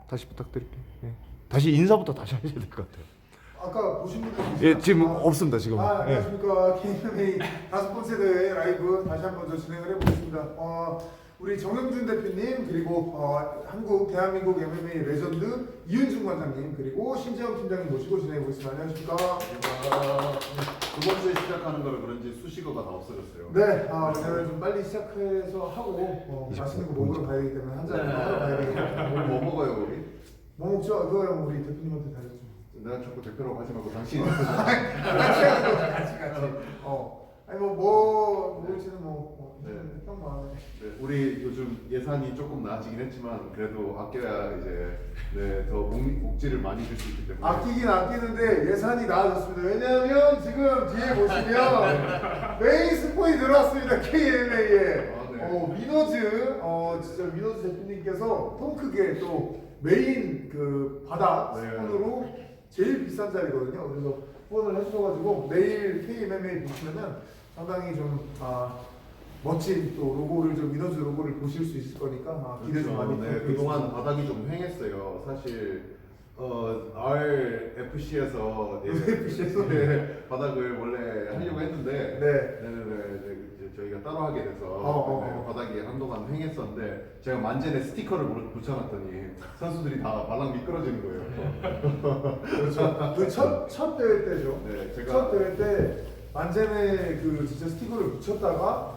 다시 부탁드릴게요. 예. 다시 인사부터 다시 하셔야 될 것 같아요. 아까 보신 분들 예, 지금 없습니다 지금. 예. 안녕하십니까. KMA 5번째 대회 라이브 다시 한번 저 진행을 해보겠습니다. 우리 정영준 대표님 그리고 한국 대한민국 MMA 레전드 이윤중 관장님 그리고 신재영 팀장님 모시고 진행해보겠습니다. 안녕하십니까. 두 번째 시작하는 거라 그런지 수식어가 다 없어졌어요. 네, 오늘 좀 빨리 시작해서 하고 맛있는 거 먹으러 가야 되기 때문에 한 잔 하러 가야 되기 때문에 오늘 뭐 먹어요 우리? 뭐 먹죠? 그거요 우리 대표님한테 다녔죠. 내가 자꾸 대표라고 하지 말고 당신이 같이 아니 뭐 모르시는 네. 형 마음에. 네, 우리 요즘 예산이 조금 나아지긴 했지만 그래도 아껴야 이제 더 복지를 많이 줄 수 있기 때문에 아끼긴 아끼는데 예산이 나아졌습니다. 왜냐하면 지금 뒤에 보시면 메인 스폰이 들어왔습니다. KMA에 위너즈 진짜 위너즈 대표님께서 통 크게 또 메인 그 바닥 스폰으로 제일 비싼 자리거든요. 그래서 후원을 해주셔가지고 내일 KMMA 보시면은 상당히 좀 멋진 또 로고를 좀 위너즈 로고를 보실 수 있을 거니까 기대 좀 많이 네, 그동안 바닥이 좀 횡했어요. 사실 RFC에서 바닥을 원래 하려고 했는데 저희가 따로 하게 돼서 바닥이 한동안 횡했었는데 제가 만젠에 스티커를 붙여놨더니 선수들이 다 바닥 미끄러지는 거예요. 그렇죠. 그 첫 대회 때죠. 네, 제가 첫 대회 때 만젠에 그 진짜 스티커를 붙였다가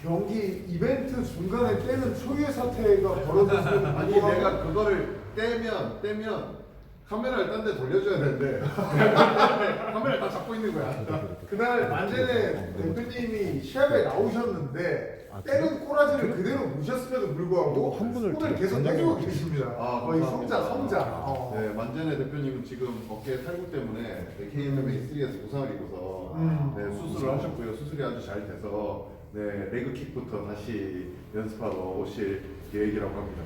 경기 이벤트 중간에 떼는 초유의 사태가 벌어졌어요. 아니 내가 그거를 떼면 카메라를 딴 데 돌려줘야 되는데 카메라를 다 잡고 있는 거야. 그날 만젠에 대표님이 시합에 나오셨는데 때는 꼬라지를 그대로 무셨음에도 불구하고 한 분을 손을 계속 내주고 계십니다. 거의 감사합니다. 성자. 네, 만젠의 대표님은 지금 어깨 탈구 때문에 KMMA 3에서 부상을 입어서 수술을 하셨고요. 수술이 아주 잘 돼서 레그킥부터 다시 연습하러 오실 계획이라고 합니다.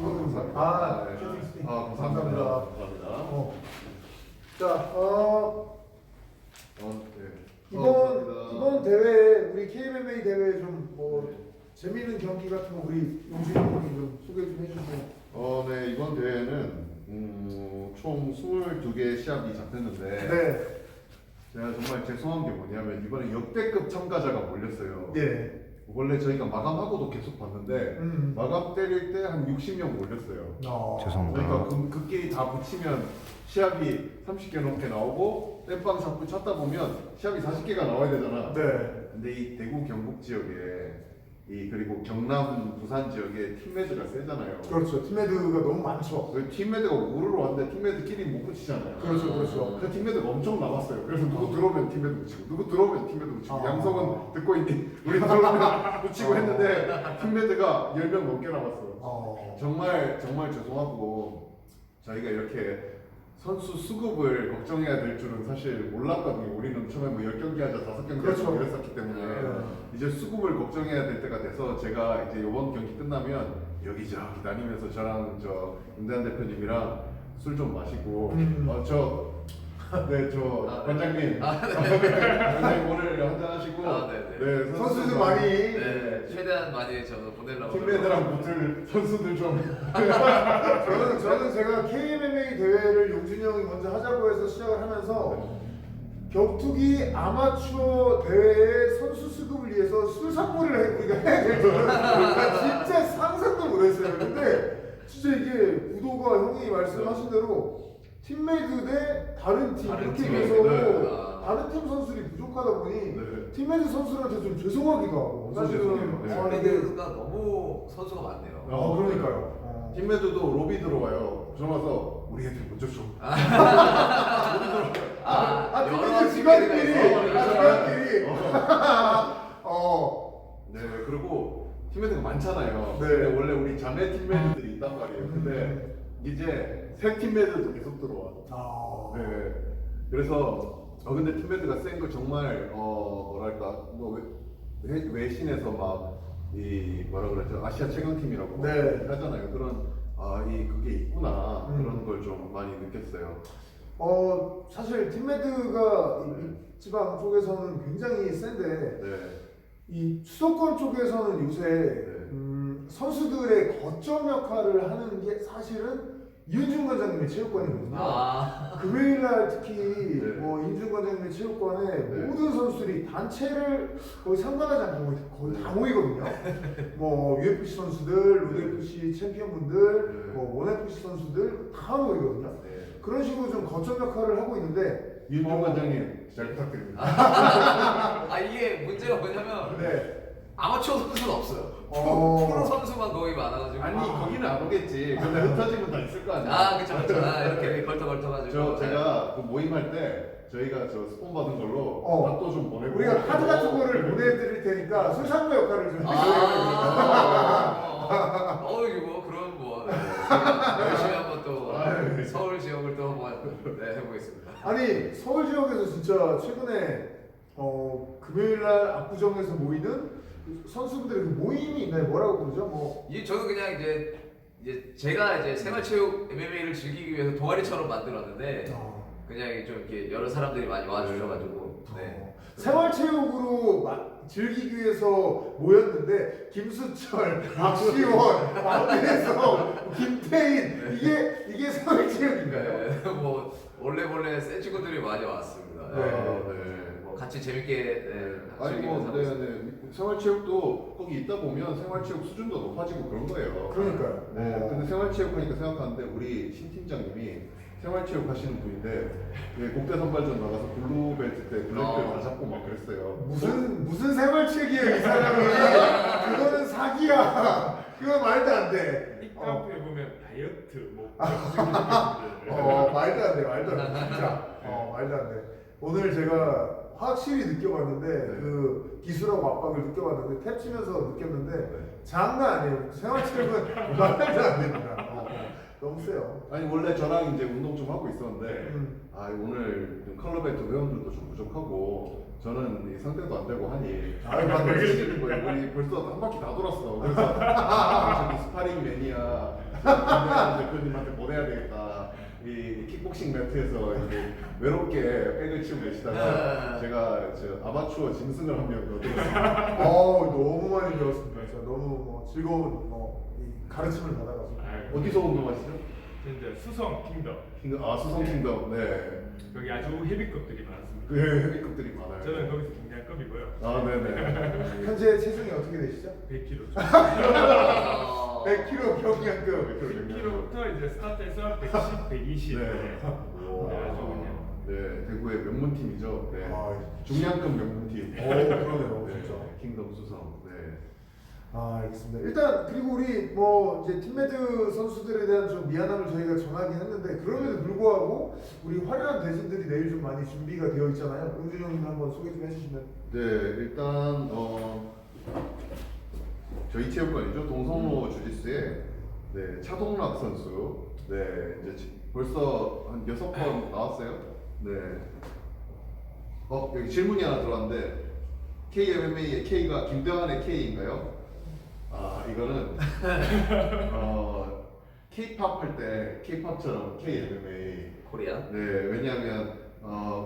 감사합니다. 감사합니다. 자, 감사합니다. 이번 대회 우리 KMMA 대회 좀 재미있는 경기 같은 거 우리 용준이 형이 좀 소개 좀 해주세요. 네, 이번 대회는 총 22개 시합이 잡혔는데 제가 정말 죄송한 게 뭐냐면 이번에 역대급 참가자가 몰렸어요. 원래 저희가 마감하고도 계속 봤는데 마감 때릴 때 한 60명 몰렸어요. 죄송합니다. 그러니까 그 끼리 다 붙이면 시합이 30개 넘게 나오고 땜빵 잡고 찾다 보면 시합이 40개가 나와야 되잖아. 근데 이 대구 경북 지역에 그리고 경남 부산 지역에 팀매드가 세잖아요. 그렇죠. 팀매드가 너무 많죠. 그 팀매드가 우르르 왔는데 팀매드끼리 못 붙이잖아요. 그렇죠. 그 팀매드가 엄청 남았어요. 그래서 누구 들어오면 팀매드 붙이고 누구 들어오면 팀매드 붙이고 양성은 듣고 있니? 우리 들어오면 붙이고 했는데 팀매드가 10명 넘게 남았어요. 정말 죄송하고 저희가 이렇게 선수 수급을 걱정해야 될 줄은 사실 몰랐거든요. 우리는 처음에 10경기 하자 5경기 하자 이랬었기 때문에 이제 수급을 걱정해야 될 때가 돼서 제가 이제 이번 경기 끝나면 여기저기 다니면서 저랑 임대한 대표님이랑 술 좀 마시고 원장님 원장님 오늘 한잔 하시고 선수들 많이 최대한 많이 저도 보내려고 팀매드랑 붙을 선수들 좀 저는 제가 KMMA 대회를 용준이 형이 먼저 하자고 해서 시작을 하면서 격투기 아마추어 대회의 선수 수급을 위해서 우리가 해야 될 줄은 진짜 상상도 못했어요. 근데 진짜 이게 구도가 형이 말씀하신 대로 팀메이드 대 다른 팀 이렇게 해서 다른 팀 선수들이 부족하다 보니 팀메이드 선수한테 좀 죄송하기도 하고 사실은 팀매드가 너무 선수가 많네요. 그러니까요. 팀매드도 로비 들어와요. 들어와서 우리 애들 먼저 줘. 팀메이드 직원끼리 그리고 팀매드가 많잖아요. 근데 원래 우리 자매 팀매드들이 있단 말이에요. 근데 이제 새 팀매드도 계속 들어와. 그래서 근데 팀매드가 센 거 정말 뭐랄까 외신에서 막 뭐라 그러죠? 아시아 최강팀이라고 하잖아요. 그런 그게 있구나 그런 걸 좀 많이 느꼈어요. 사실 팀매드가 지방 쪽에서는 굉장히 센데 이 수도권 쪽에서는 요새 선수들의 거점 역할을 하는 게 사실은 이윤중 관장님의 체육관이거든요. 아. 금요일날 특히 네. 뭐 이윤중 관장님의 체육관에 네. 모든 선수들이 단체를 거의 상관하지 않고 거의 다 모이거든요. 뭐 UFC 선수들, 로드 FC 챔피언분들, 네. 뭐 원 FC 선수들 다 모이거든요. 네. 그런 식으로 좀 거점 역할을 하고 있는데 윤종 관장님 잘 부탁드립니다. 아 이게 문제가 뭐냐면 네. 아마추어 선수는 없어요. 어. 프로 선수만 거의 많아가지고. 아니 거기는 안 오겠지. 근데 흩어지면 다 있을 거 아니야. 아 그쵸 그쵸. 아, 이렇게 걸터가지고. 제가 그 모임할 때 저희가 저 스폰 받은 걸로 밥도 좀 보내고 우리가 카드 같은 거를 보내드릴 테니까 술상무 역할을 좀 이거 그럼 뭐 열심히 한번 또 서울 지역을 또 한번 해보겠습니다. 아니 서울 지역에서 진짜 최근에 금요일날 압구정에서 모이는 선수분들의 그 모임이 있나요? 뭐라고 부르죠? 뭐 이 저는 그냥 이제 제가 이제 생활체육 MMA를 즐기기 위해서 동아리처럼 만들었는데 그냥 좀 이렇게 여러 사람들이 많이 와주셔가지고 네. 생활체육으로 즐기기 위해서 모였는데 김수철, 박시원, 박대성, 김태인 이게 생활체육인가요? 네, 뭐 원래 센 친구들이 많이 왔습니다. 네. 네. 뭐 같이 재밌게 아니 즐기면서 뭐 하고 있습니다. 생활체육도 거기 있다 보면 생활체육 수준도 높아지고 그런 거예요. 그러니까요. 네. 근데 생활체육 하니까 생각하는데 우리 신 팀장님이 생활체육 하시는 분인데 국대 선발전 나가서 블루벨트 때 블랙벨트 다 잡고 막 그랬어요. 무슨 생활체육이에요 이 사람이? 그거는 사기야. 그건 말도 안 돼. 이 카페에 보면 다이어트 뭐 말도 안 돼, 말도 안 돼, 진짜. 말도 안 돼. 오늘 제가 확실히 느껴봤는데 그 기술하고 압박을 느껴봤는데 탭 치면서 느꼈는데 장난 아니에요. 생활체육은 말도 안 됩니다. 너무 세요. 아니 원래 저랑 이제 운동 좀 하고 있었는데 오늘 컬러벨트 회원들도 좀 부족하고 저는 이 상태도 안 되고 하니 막 그러시는 거예요. 우리 벌써 한 바퀴 다 돌았어. 그래서 저기 스파링 매니아 김대한 대표님한테 보내야 되겠다. 이 킥복싱 매트에서 이제 외롭게 백을 치고 계시다가 제가 저 아마추어 짐승을 한 명 얻었습니다. 너무 많이 배웠습니다. 진짜 너무 즐거운 이 가르침을 받아가지고. 어디서 운동하시죠? 이제 수성 킹덤 수성 킹덤. 네. 여기 아주 헤비급들이 많습니다. 그 헤비급들이 많아요. 저는 거기서 중량급이고요. 네네. 현재 체중이 어떻게 되시죠? 100kg. 100kg 경량급. 100kg부터 이제 스타트해서 110, 120. 네. 아주 그냥. 네, 대구의 명문팀이죠. 네. 중량급 명문팀. 그러네요, 네, 진짜. 킹덤 수성. 네. 알겠습니다. 일단 그리고 우리 뭐 이제 팀메드 선수들에 대한 좀 미안함을 저희가 전하긴 했는데 그럼에도 불구하고 우리 화려한 대진들이 내일 좀 많이 준비가 되어 있잖아요. 용준 형님 한번 소개 좀 해주시면. 네, 일단 저희 체육관이죠. 동성로 주짓수에 네, 차동락 선수. 네, 이제 벌써 한 6번 나왔어요. 네. 여기 질문이 하나 들어왔는데 KMMA의 K가 김대환의 K인가요? 이거는 K-팝 할 때 K-팝처럼 KMMA. 코리아. 네, 왜냐하면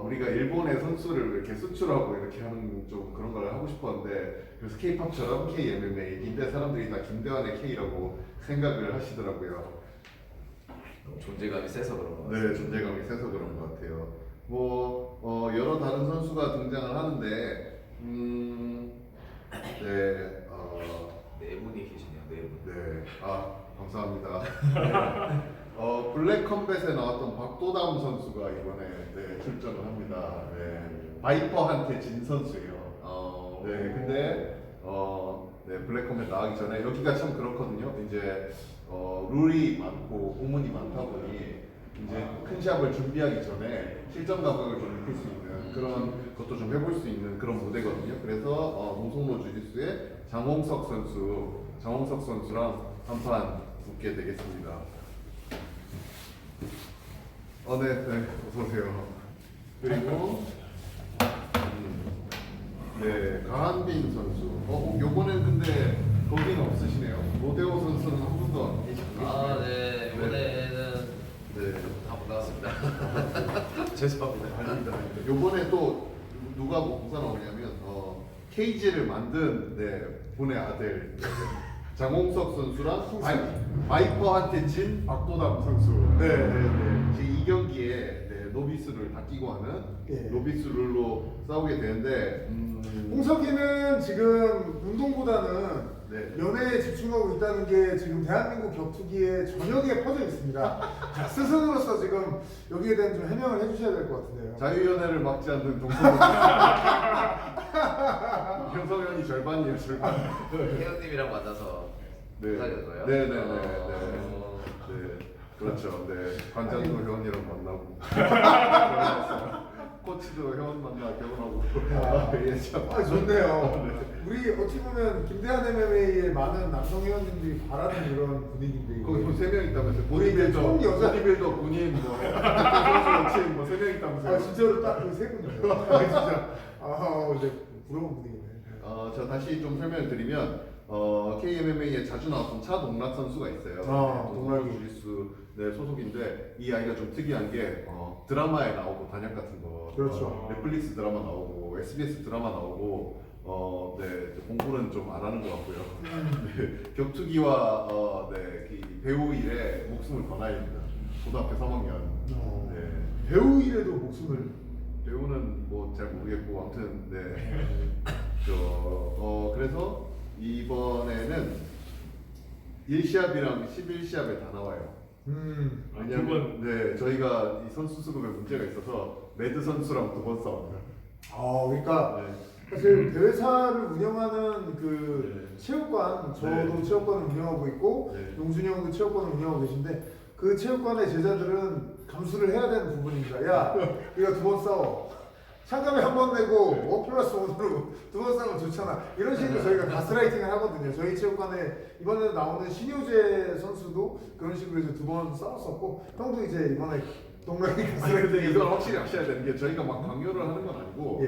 우리가 일본의 선수를 이렇게 수출하고 이렇게 하는 좀 그런 걸 하고 싶었는데 그래서 K-팝처럼 KMMA인데 사람들이 다 김대환의 K라고 생각을 하시더라고요. 존재감이 세서 그런 거 같아요. 네, 존재감이 세서 그런 것 같아요. 뭐 여러 다른 선수가 등장을 하는데 네, 네 분이 계시네요. 네 분. 네, 감사합니다. 네. 블랙 컴뱃에 나왔던 박도담 선수가 이번에 네, 출전을 합니다. 네, 바이퍼한테 진 선수예요. 네, 근데 네, 블랙 컴뱃 나가기 전에 여기가 참 그렇거든요. 이제 룰이 많고 공문이 많다 보니 이제 큰 시합을 준비하기 전에 실전 감각을 좀 익힐 수 있는 그런 것도 좀 해볼 수 있는 그런 무대거든요. 그래서 농성로 주짓수의 장홍석 선수랑 한판 붙게 되겠습니다. 네, 어서 오세요. 그리고 네, 가한빈 선수. 요번엔 근데 거기는 없으시네요. 로데오 선수는 한 분도 안 계시고. 네. 이번에는 네. 다 못 나왔습니다. 죄송합니다. 아닙니다. 요번에 또 누가 누가 나오냐면 케이지를 만든 분의 아들 장홍석 선수랑 바이퍼한테 진 박도담 선수. 네. 지금 이 경기에 노비스를 다 끼고 하는 예. 노비스 룰로 싸우게 되는데 홍석이는 지금 운동보다는 네. 연애에 집중하고 있다는 게 지금 대한민국 격투기에 전역에 퍼져 있습니다. 자, 스승으로서 지금 여기에 대한 좀 해명을 해주셔야 될 것 같은데요. 자유연애를 막지 않는 동성 형성현이 절반이에요 절반. 혜연님이랑 만나서 네. 사귀는 거예요? 네네네. 어. 네. 그렇죠. 네. 관장도 회원이랑 만나고. 코치도 회원 만나 결혼하고. 예, 참. 좋네요. 우리 어찌 보면 김대한 MMA의 많은 남성 회원님들이 바라는 그런 분위기인데 거기 뭐 3명 있다면서요. 우리 이제 총 여자- 보디빌더, 군인, 뭐 선수, 여친 뭐 3명 있다면서요. 진짜로 딱 그 세 분이에요. 진짜 이제 부러운 분위기네. 저 다시 좀 설명을 드리면 KMMA에 자주 나왔던 차동락 선수가 있어요. 동락이. 주짓수 소속인데 이 아이가 좀 특이한 게 드라마에 나오고 단역 같은 거, 그렇죠. 넷플릭스 드라마 나오고 SBS 드라마 나오고 공부는 좀 안 하는 것 같고요. 네, 격투기와 이 배우 일에 목숨을 걸어야됩니다. 고등학교 3학년. 네. 배우 일에도 목숨을 배우는 뭐 잘 모르겠고 아무튼 그래서 이번에는 1시합이랑 11시합에 다 나와요. 왜냐면 저희가 이 선수 수급에 문제가 있어서 매드 선수랑 2번 싸웁니다. 그러니까 네. 사실 대회사를 운영하는 그 네. 체육관, 저도 네. 체육관을 운영하고 있고 네. 용준이 형도 체육관을 운영하고 계신데 그 체육관의 제자들은 감수를 해야 되는 부분입니다. 야, 우리가 2번 싸워. 상금에 한 번 내고 5+5로 2번 싸우면 좋잖아. 이런 식으로 저희가 가스라이팅을 하거든요. 저희 체육관에 이번에 나오는 신효재 선수도 그런 식으로 이제 2번 싸웠었고 형도 이제 이번에 동락이 아니 근데 가스라이팅 이건 확실히 아셔야 되는 게 저희가 막 강요를 하는 건 아니고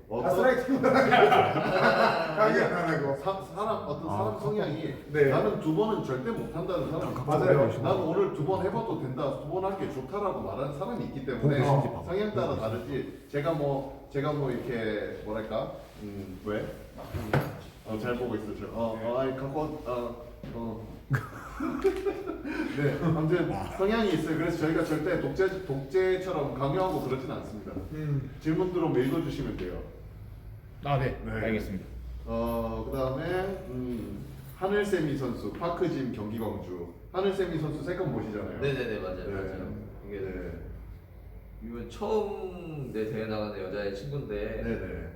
가스라이팅만 강의 안 하고 사람 성향이 네. 나는 2번은 절대 못한다는 사람이 있고 맞아요. 나는 오늘 2번 해봐도 된다 2번 할 게 좋다라고 말하는 사람이 있기 때문에 성향 따라 다르지 제가 뭐 이렇게 뭐랄까 왜? 잘 보고 있어 아니 갖고 네 아무튼 성향이 있어요. 그래서 저희가 절대 독재처럼 강요하고 그러진 않습니다. 질문 들어오면 읽어주시면 돼요. 네. 네. 알겠습니다. 그다음에 하늘세미 선수 파크짐 경기광주 하늘세미 선수 세컨 보시잖아요. 네네네 맞아요. 네. 맞아요. 이게 네. 이번 처음 내 대회 나가는 여자의 친구인데 네네.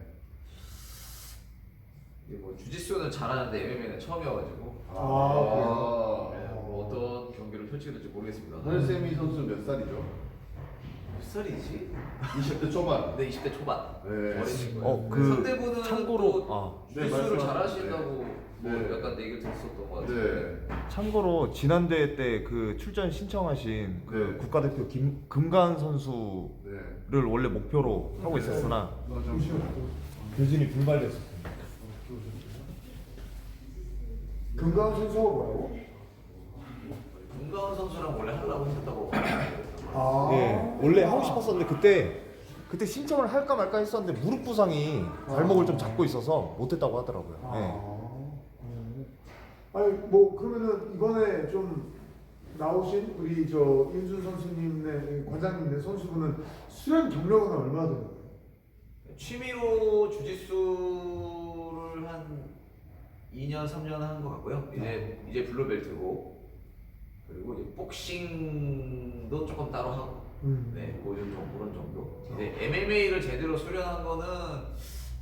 이게 뭐 주짓수는 잘하는데 MMA는 처음이어가지고 뭐 어떤 경기를 펼치게 될지 모르겠습니다. 하늘세미 선수 몇 살이죠? 몇 살이지? 20대 초반. 네 20대 초반. 네. 어린 친구예요. 그 상대분은 참고로 또 네, 주짓수를 말씀하세요. 잘하신다고 뭐 네. 약간 얘기를 들었었던 것 같아요. 네. 참고로 지난 대회 때 그 출전 신청하신 그 네. 국가대표 금간 선수를 네. 원래 목표로 하고 있었으나 교진이 불발됐어. 금강원 선수가 뭐라고? 문가은 선수랑 원래 하려고 했었다고. 예, 원래 하고 싶었었는데 그때 신청을 할까 말까 했었는데 무릎 부상이 발목을 좀 잡고 있어서 못했다고 하더라고요. 아니 뭐 그러면은 이번에 좀 나오신 우리 저 윤준 선수님네 관장님네 선수분은 수련 경력은 얼마나 되나요? 취미로 주짓수를 한 2년 3년 한 것 같고요. 이제 블루벨트고 그리고 이제 복싱도 조금 따로 하고 그런 정도. 이제 MMA를 제대로 수련한 거는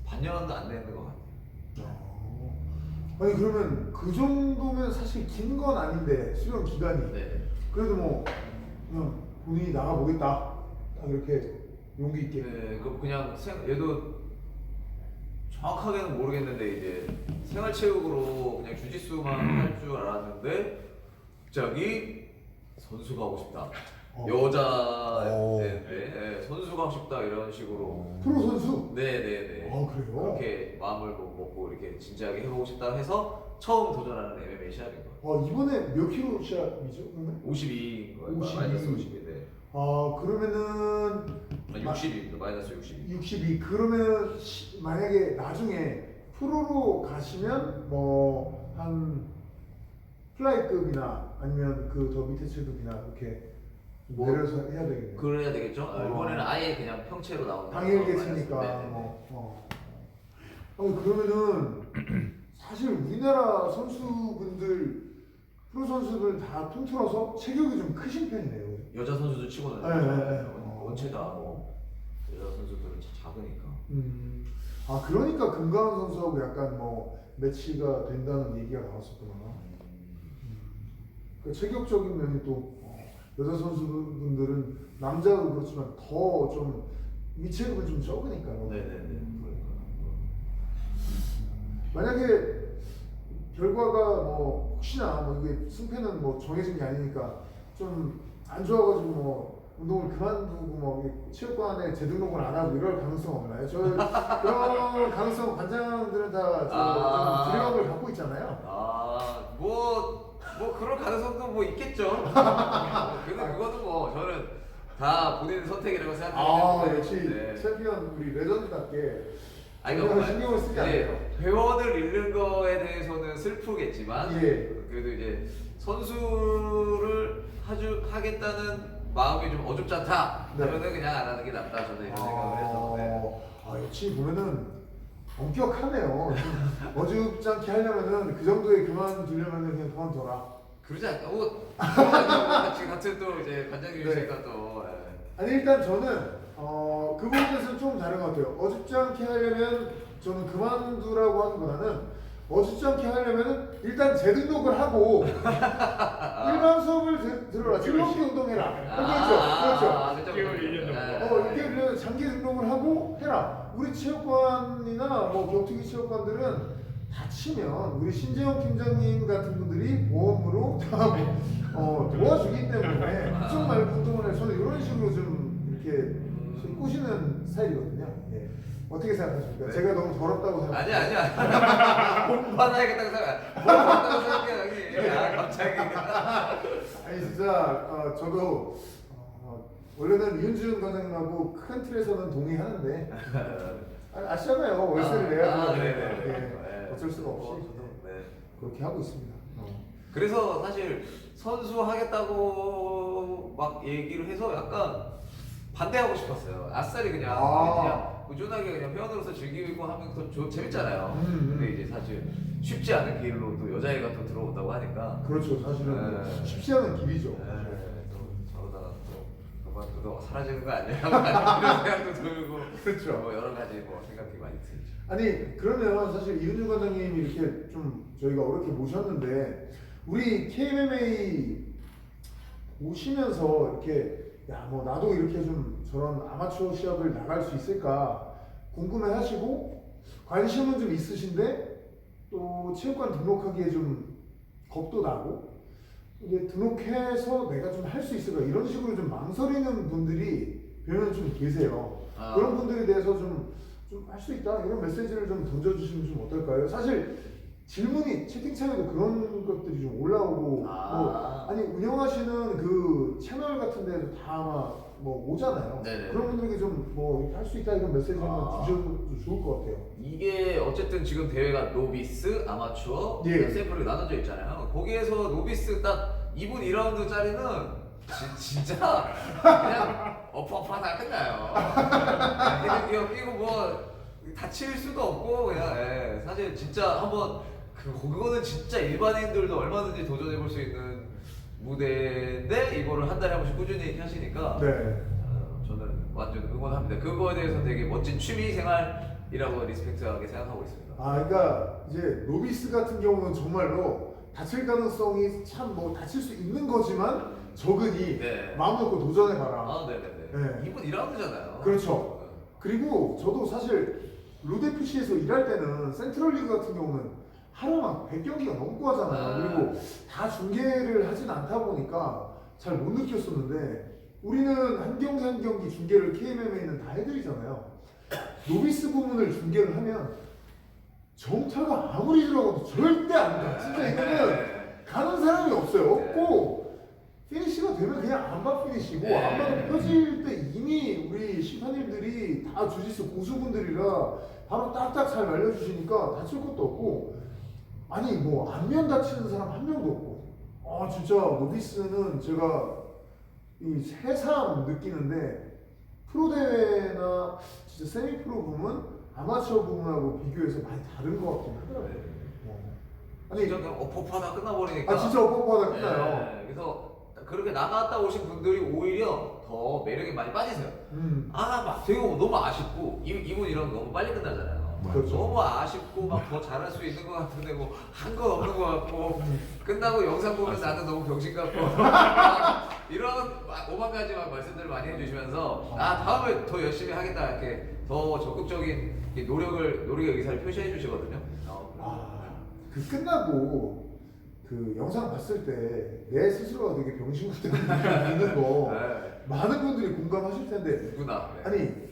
반년도 안 되는 것 같아요. 아니 그러면 그 정도면 사실 긴 건 아닌데 수련 기간이 네. 그래도 뭐 그냥 본인이 나가 보겠다 딱 이렇게 용기 있게. 네, 그냥 얘도 정확하게는 모르겠는데 이제 생활체육으로 그냥 주짓수만 할 줄 알았는데 갑자기 선수가 하고 싶다. 여자 선수가 하고 싶다 이런 식으로. 프로 선수? 네네네. 아 그래요? 그렇게 마음을 먹고 이렇게 진지하게 해보고 싶다 해서 처음 도전하는 MMA 시합인 거예요. 이번에 몇 킬로 시합이죠 그러면? 52인 거예요. 52. 마이너스 52. 네. 그러면은 60입니다. 마이너스 62. 62 그러면 만약에 나중에 프로로 가시면 뭐 한 플라이급이나 아니면 그 더 밑에 체급이나 이렇게 뭐, 내려서 해야 되겠네요. 그래야 되겠죠? 이번에는 아예 그냥 평채로 나오는 당일게 거라서 치니까. 네네네. 그러면은 사실 우리나라 선수분들 프로 선수들 다 통틀어서 체격이 좀 크신 편이네요. 여자 선수들 치고는 네. 원체 다 뭐 여자 선수들은 작으니까. 아 그러니까 금강원 선수하고 약간 뭐 매치가 된다는 얘기가 나왔었구나. 그 체격적인 면이 또 여자 선수분들은 남자도 그렇지만 더 좀 위체급은 좀 적으니까. 네네네. 만약에 결과가 뭐 혹시나 뭐 이게 승패는 뭐 정해진 게 아니니까 좀 안 좋아가지고 뭐 운동을 그만두고 뭐 체육관에 재등록을 안 하고 이럴 가능성 없나요? 저 그런 가능성 관장들은 다 좀 두려움을 갖고 있잖아요. 뭐 그럴 가능성도 뭐 있겠죠. 근데 그거는 뭐 저는 다 본인 선택이라고 생각하기 때문에. 역시 네. 챔피언 우리 레전드답게 아니, 전혀 그러니까 신경을 쓰지 이제 않아요. 회원을 잃는 거에 대해서는 슬프겠지만 예. 그래도 이제 선수를 하겠다는 마음이 좀 어줍지 않다 네. 하면은 그냥 안 하는 게 낫다 저는 이런 생각을 해서. 네. 역시 보면은 엄격하네요. 좀 어줍지 않게 하려면은 그 정도에 그만두려면은 그냥 그만둬라. 그러지 않까 같이 같은 또 이제 네. 관장님이시니까 또. 예. 아니 일단 저는 그 부분에 대해서는 좀 다른 것 같아요. 어줍지 않게 하려면 저는 그만두라고 하기보다는 어줍지 않게 하려면 일단 재등록을 하고 일반 수업을 들어라. 즐겁게 운동해라. 그렇죠. 개월 1년 정도. 이렇게 장기 등록을 하고 해라. 우리 체육관이나 뭐 격투기 체육관들은 다치면 우리 신재영 팀장님 같은 분들이 보험으로 다 도와주기 때문에 그쪽 말고 운동을 해. 저는 이런 식으로 좀 이렇게 꼬시는 스타일이거든요. 예. 어떻게 생각하십니까? 네. 제가 너무 더럽다고 생각해요. 아니야. 본받아야겠다고 생각. 본받다고 생각해 여기. 갑자기. 아니 진짜 저도 원래는 이윤준 관장님하고 큰 틀에서는 동의하는데 아시잖아요. 월세를 내야 되는데 네네. 어쩔 수가 없이 네. 그렇게 하고 있습니다. 그래서 사실 선수 하겠다고 막 얘기를 해서 약간 반대하고 싶었어요. 아싸리 그냥 꾸준하게 그냥 회원으로서 즐기고 하면 더 재밌잖아요. 근데 이제 사실 쉽지 않은 길로 또 여자애가 또 들어온다고 하니까. 그렇죠. 사실은 쉽지 않은 길이죠. 또 저러다가 또 그만두다가 사라지는 거 아니야? 이런 생각도 들고. 그렇죠. 뭐 여러 가지 뭐 생각이 많이 들죠. 아니 그러면 사실 이윤준 관장님이 이렇게 좀 저희가 어렵게 모셨는데 우리 KMMA 오시면서 이렇게 야 뭐 나도 이렇게 좀 저런 아마추어 시합을 나갈 수 있을까 궁금해하시고 관심은 좀 있으신데 또 체육관 등록하기에 좀 겁도 나고 이제 등록해서 내가 좀 할 수 있을까 이런 식으로 좀 망설이는 분들이 별로 좀 계세요. 그런 분들에 대해서 좀 할 수 있다 이런 메시지를 좀 던져주시면 좀 어떨까요? 사실 질문이 채팅창에도 그런 것들이 좀 올라오고 아니 운영하시는 그 채널 같은 데도 다 아마 뭐 오잖아요. 네네. 그런 분들에게 좀 뭐 할 수 있다 이런 메시지 한번 주셔도 좋을 것 같아요. 이게 어쨌든 지금 대회가 노비스, 아마추어, 예. 샘플이 나눠져 있잖아요. 거기에서 노비스 딱 2분 2라운드짜리는 진짜 그냥 엎어하다 끝나요. 헤드기어 끼고 뭐 다칠 수도 없고 그냥 사실 진짜 한번 그거는 진짜 일반인들도 얼마든지 도전해볼 수 있는 무대인데 이거를 한 달에 한 번씩 꾸준히 이렇게 하시니까 네. 저는 완전 응원합니다. 그거에 대해서 되게 멋진 취미 생활이라고 리스펙트하게 생각하고 있습니다. 그러니까 이제 노비스 같은 경우는 정말로 다칠 가능성이 참 뭐 다칠 수 있는 거지만 적으니 네. 마음 놓고 도전해봐라. 네네네. 네. 2분 1라운드잖아요. 그렇죠. 그리고 저도 사실 로데프시에서 일할 때는 센트럴리그 같은 경우는 하루 막 100경기가 넘고 하잖아요. 그리고 다 중계를 하진 않다 보니까 잘 못 느꼈었는데 우리는 한 경기 한 경기 중계를 KMMA는 다 해드리잖아요. 노비스 부문을 중계를 하면 정타가 아무리 들어가도 절대 안 가. 진짜 이거는 가는 사람이 없어요. 없고 피니시가 되면 그냥 안바 피니시고 안바가 펴질 때 이미 우리 심판님들이 다 주짓수 고수분들이라 바로 딱딱 잘 말려주시니까 다칠 것도 없고 아니 뭐 안면 다치는 사람 한 명도 없고 진짜 노비스는 제가 이 새삼 느끼는데 프로 대회나 진짜 세미 프로 부문, 아마추어 부문하고 비교해서 많이 다른 것 같긴 하더라고요. 아니, 진짜 그냥 엎어파다 끝나버리니까. 진짜 엇박하다 끝나요. 네, 그래서 그렇게 나갔다 오신 분들이 오히려 더 매력에 많이 빠지세요. 막 되게 너무 아쉽고 이분 이런 거 너무 빨리 끝나잖아요. 그렇죠. 너무 아쉽고 막 더 잘할 수 있는 것 같은데 뭐 한 건 없는 것 같고 끝나고 영상 보면 나는 너무 병신 같고 이런 오만 가지 막 말씀들을 많이 해주시면서 다음에 더 열심히 하겠다 이렇게 더 적극적인 노력의 의사를 표시해 주시거든요. 그 끝나고 그 영상 봤을 때 내 스스로가 되게 병신 같은 느낌이 드는 거 네. 많은 분들이 공감하실 텐데 누구나. 네. 아니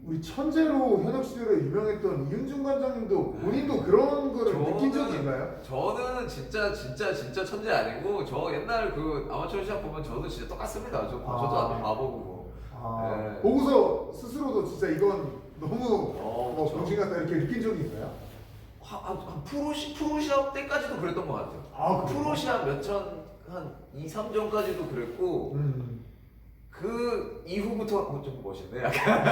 우리 천재로 현역 시절에 유명했던 이윤중 관장님도 본인도 그런 거를 느낀 적이 있나요? 저는 진짜 천재 아니고 저 옛날 그 아마추어 시합 보면 저도 진짜 똑같습니다. 저도 아주 바보고. 네. 보고서 스스로도 진짜 이건 너무 그렇죠. 병신 같다 이렇게 느낀 적이 있나요? 한 프로 시합 때까지도 그랬던 것 같아요. 그래요? 프로 시합 한 2, 3전까지도 그랬고 그 이후부터 좀 멋있네. 약간.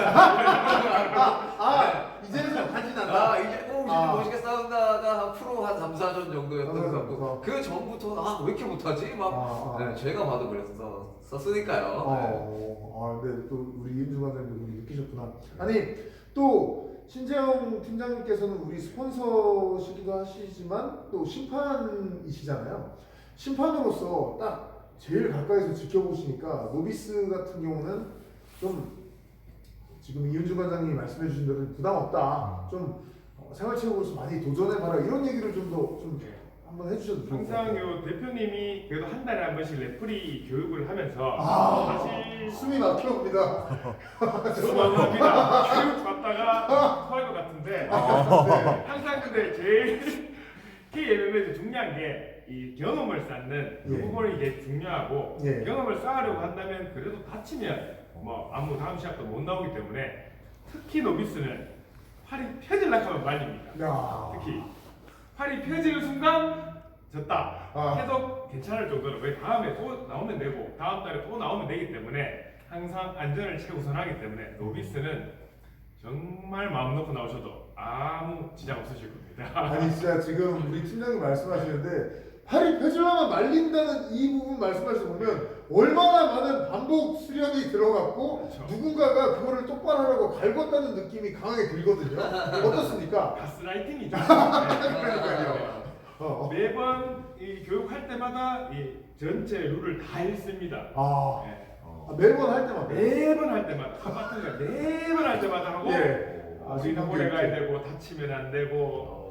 이제는 좀 간지 난다. 이제 멋있게 싸운다가 한 프로 한 3, 4전 정도였던 것 같고 그 전부터는 왜 이렇게 못하지? 막 네, 제가 봐도 그랬었으니까요. 근데 또 우리 이윤중 관장님도 그렇게 느끼셨구나. 아니 또 신재영 팀장님께서는 우리 스폰서시기도 하시지만 또 심판이시잖아요. 심판으로서 딱 제일 가까이서 지켜보시니까 노비스 같은 경우는 좀 지금 이윤중 관장님이 말씀해 주신 대로 부담 없다. 좀 생활체육으로서 많이 도전해봐라 이런 얘기를 좀 더 한번 해주셔도 좋을 것 항상 같아요. 요 대표님이 그래도 한 달에 한 번씩 레프리 교육을 하면서 사실 숨이 막혀옵니다. 죄송합니다. 교육 받다가 토할 것 같은데 항상 근데 제일 KMM에서 중요한 게 이 경험을 쌓는 그 예. 부분이 이게 중요하고 예. 경험을 쌓으려고 한다면 그래도 다치면 뭐 아무 다음 시합도 못 나오기 때문에 특히 노비스는 팔이 펴질라 하면 말립니다. 야. 특히 팔이 펴지는 순간 졌다 해도 괜찮을 정도로 왜 다음에 또 나오면 되고 다음 달에 또 나오면 되기 때문에 항상 안전을 최우선하기 때문에 노비스는 정말 마음 놓고 나오셔도 아무 지장 없으실 겁니다. 아니 진짜 지금 우리 팀장님 말씀하시는데 팔이 펴질라면 말린다는 이 부분 말씀하시다 보면 얼마나 많은 반복 수련이 들어갔고 그렇죠. 누군가가 그거를 똑바로 하라고 갈궜다는 느낌이 강하게 들거든요. 어떻습니까? 가스라이팅이죠. 그러니까요. 매번 이 교육할 때마다 이 전체 룰을 다 읽습니다. 네. 매번 할 때마다. 매번 할 때마다 똑같은 거 매번 할 때마다 하고 우리는 오래 가야 되고 다치면 안 되고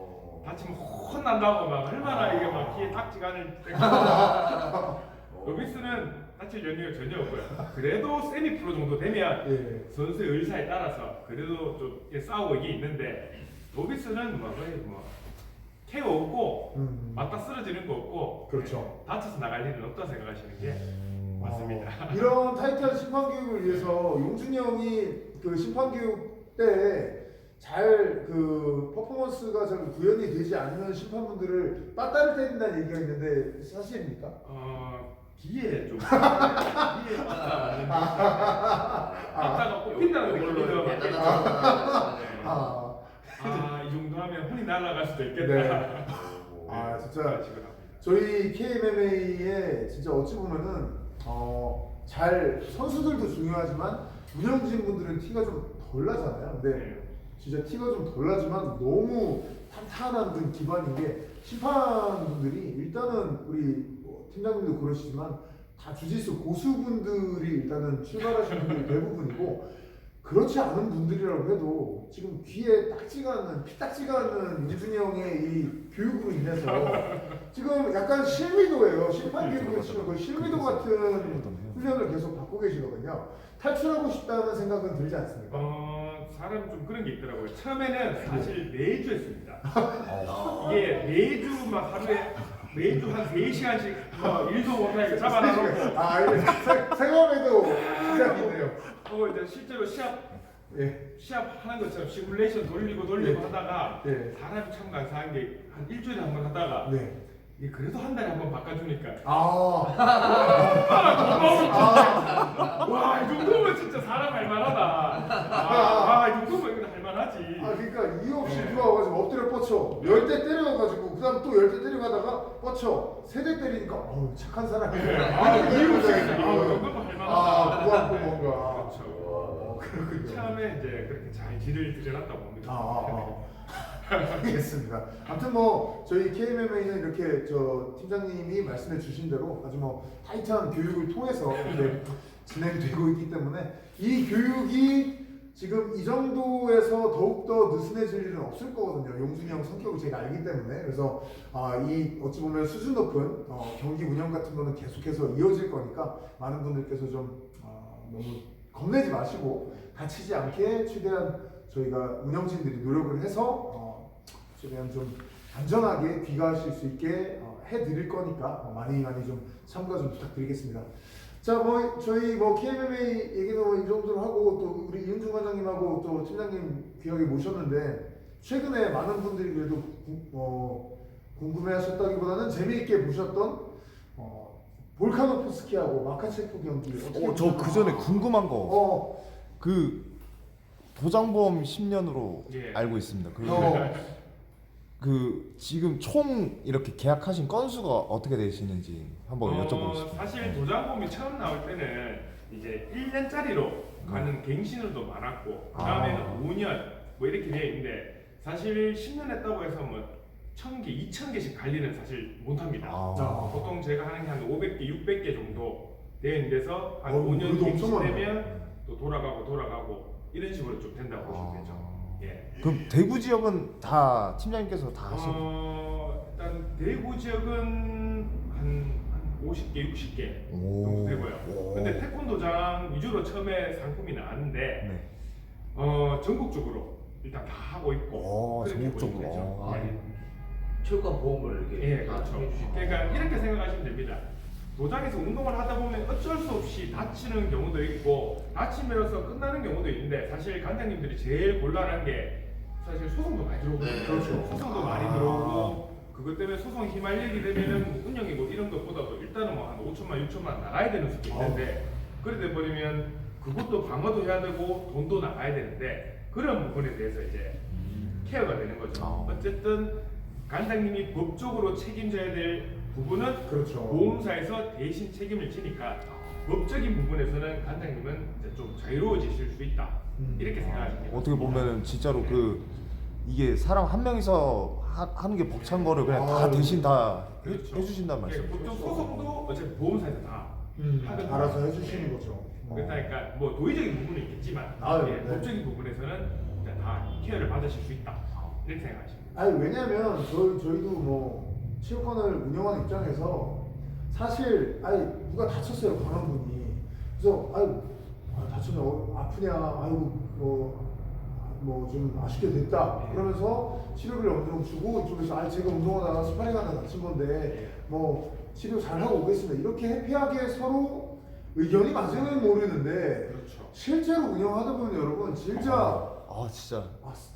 다치면 혼난다고 막 얼마나 이게 막 귀에 닥지가 않을 때가 노비스는 다칠 연유가 전혀 없고요. 그래도 세미 프로 정도 되면 선수의 의사에 따라서 그래도 좀 싸우고 이게 있는데 노비스는 뭐 거의 뭐 케어 없고 맞다 쓰러지는 거 없고 그렇죠. 다쳐서 나갈 일은 없다 생각하시는 게 맞습니다. 이런 타이트한 심판 교육을 위해서 용준이 형이 그 심판 교육 때 잘 그 퍼포먼스가 잘 구현이 되지 않는 심판분들을 빠따를 때린다는 얘기가 있는데 사실입니까? 기에 좀 기에 빠따가 뽑힌다는 느낌이 들어요. 이 정도 하면 혼이 날아갈 수도 있겠다. 네. 진짜 저희 KMMA에 진짜 어찌 보면은 잘 선수들도 중요하지만 운영진 분들은 티가 좀 덜 나잖아요. 근데 진짜 티가 좀 덜 나지만 너무 탄탄한 그 기반인 게 심판분들이 일단은 우리 팀장님도 그러시지만 다 주짓수 고수분들이 일단은 출발하시는 분들이 대부분이고 그렇지 않은 분들이라고 해도 지금 귀에 딱지가 않는 피딱지가 않는 유준이 형의 이 교육으로 인해서 지금 약간 실미도예요. 심판 교육을 치면 거의 실미도 같은 훈련을 계속 받고 계시거든요. 탈출하고 싶다는 생각은 들지 않습니까? 사람 좀 그런 게 있더라고요. 처음에는 사실 매주 했습니다. 이게 매주 막 하루에 매주 한 3시간씩 일도 못하게 잡아놔놓고 생업에도 시작이네요. 이제 실제로 시합하는 것처럼 시뮬레이션 돌리고 하다가 사람이 참 간사한 게 한 일주일에 한 번 하다가 이게 그래도 한 달에 한 번 바꿔주니까 아, 와, 이 정도면 진짜 사람 할만하다. 이 정도면 이거 할만하지. 그러니까 이유 없이 누가 와가지고 엎드려 뻗쳐 10대 때려가지고 그다음 또 10대 때려가다가 뻗쳐 3대 때리니까 어우 착한 사람이네. 이유 없이 그냥 이 정도면 할만하다. 고맙고 뭔가. 그렇죠. 그렇군요. 처음에 이제 그렇게 잘 길을 들여놨다 봅니다. 알겠습니다. 아무튼 뭐 저희 KMMA는 이렇게 저 팀장님이 말씀해 주신 대로 아주 뭐 타이트한 교육을 통해서 이제 진행되고 있기 때문에 이 교육이 지금 이 정도에서 더욱더 느슨해질 일은 없을 거거든요. 용준이 형 성격을 제가 알기 때문에. 그래서 이 어찌 보면 수준 높은 경기 운영 같은 거는 계속해서 이어질 거니까 많은 분들께서 좀 너무 겁내지 마시고 다치지 않게 최대한 저희가 운영진들이 노력을 해서 최대한 좀 안전하게 귀가하실 수 있게 해드릴 거니까 많이 좀 참가 좀 부탁드리겠습니다. 자, 뭐 저희 뭐 KMMA 얘기도 이 정도로 하고 또 우리 이은중 관장님하고 또 팀장님 귀하게 모셨는데 최근에 많은 분들이 그래도 궁금해하셨다기보다는 재미있게 보셨던 볼카노프스키하고 마카체프 경기 어떻게 저 그 전에 궁금한 거. 그 도장보험 10년으로 예. 알고 있습니다. 그 지금 총 이렇게 계약하신 건수가 어떻게 되시는지 한번 여쭤보고 싶습니다. 사실 도장보험이 처음 나올 때는 이제 1년짜리로 가는 갱신으로도 많았고 그다음에는 5년 뭐 이렇게 되어 있는데 사실 10년 했다고 해서 뭐 1000개, 2000개씩 관리는 사실 못합니다. 보통 제가 하는 게 한 500개, 600개 정도 되어 있는 데서 한 5년 갱신되면 또 돌아가고 이런 식으로 좀 된다고 보시면 되죠. 예. 그럼 대구 지역은 다 팀장님께서 다 하시는? 일단 대구 지역은 한 50개, 60개 정도 되고요. 근데 태권도장 위주로 처음에 상품이 나왔는데 네. 전국적으로 일단 다 하고 있고 그렇게 전국적으로. 보시면 되죠. 예. 체육관 보험을 이렇게 다 그렇죠. 해주시고. 그러니까 이렇게 생각하시면 됩니다. 도장에서 운동을 하다 보면 어쩔 수 없이 다치는 경우도 있고 다치면서 끝나는 경우도 있는데 사실 관장님들이 제일 곤란한 게 사실 소송도 많이 들어오거든요. 네. 그렇죠. 소송도 많이 들어오고 그것 때문에 소송 휘말리게 되면은 뭐 운영이고 이런 것보다도 일단은 뭐 한 5천만, 6천만 나가야 되는 수도 있는데 그래 돼 버리면 그것도 방어도 해야 되고 돈도 나가야 되는데 그런 부분에 대해서 이제 케어가 되는 거죠. 어쨌든 관장님이 법적으로 책임져야 될 부분은 그렇죠. 보험사에서 대신 책임을 지니까 법적인 부분에서는 관장님은 이제 좀 자유로워지실 수 있다 이렇게 생각하시면 돼요. 어떻게 보면은 진짜로 이게 사람 한 명이서 하는 게 벅찬 거를 그냥 다 대신 다 그렇죠. 해주신다는 말씀이죠. 보통 소송도 어차피 보험사에서 다 하거든요. 알아서 해주시는 거죠. 그러니까 뭐 도의적인 부분은 있겠지만 네. 법적인 부분에서는 이제 다 케어를 받으실 수 있다 이렇게 생각하시면 돼요. 아니 왜냐면 저희도 뭐 체육관을 운영하는 입장에서 사실 누가 다쳤어요 강한 분이 그래서 다쳤냐 아프냐 뭐 좀 아쉽게 됐다 그러면서 치료비를 어느 정도 주고 이쪽에서 제가 운동하다가 스파링하다 다친 건데 뭐 치료 잘 하고 오겠습니다 이렇게 해피하게 서로 의견이 맞으면 모르는데 그렇죠. 실제로 운영하다 보면 여러분 진짜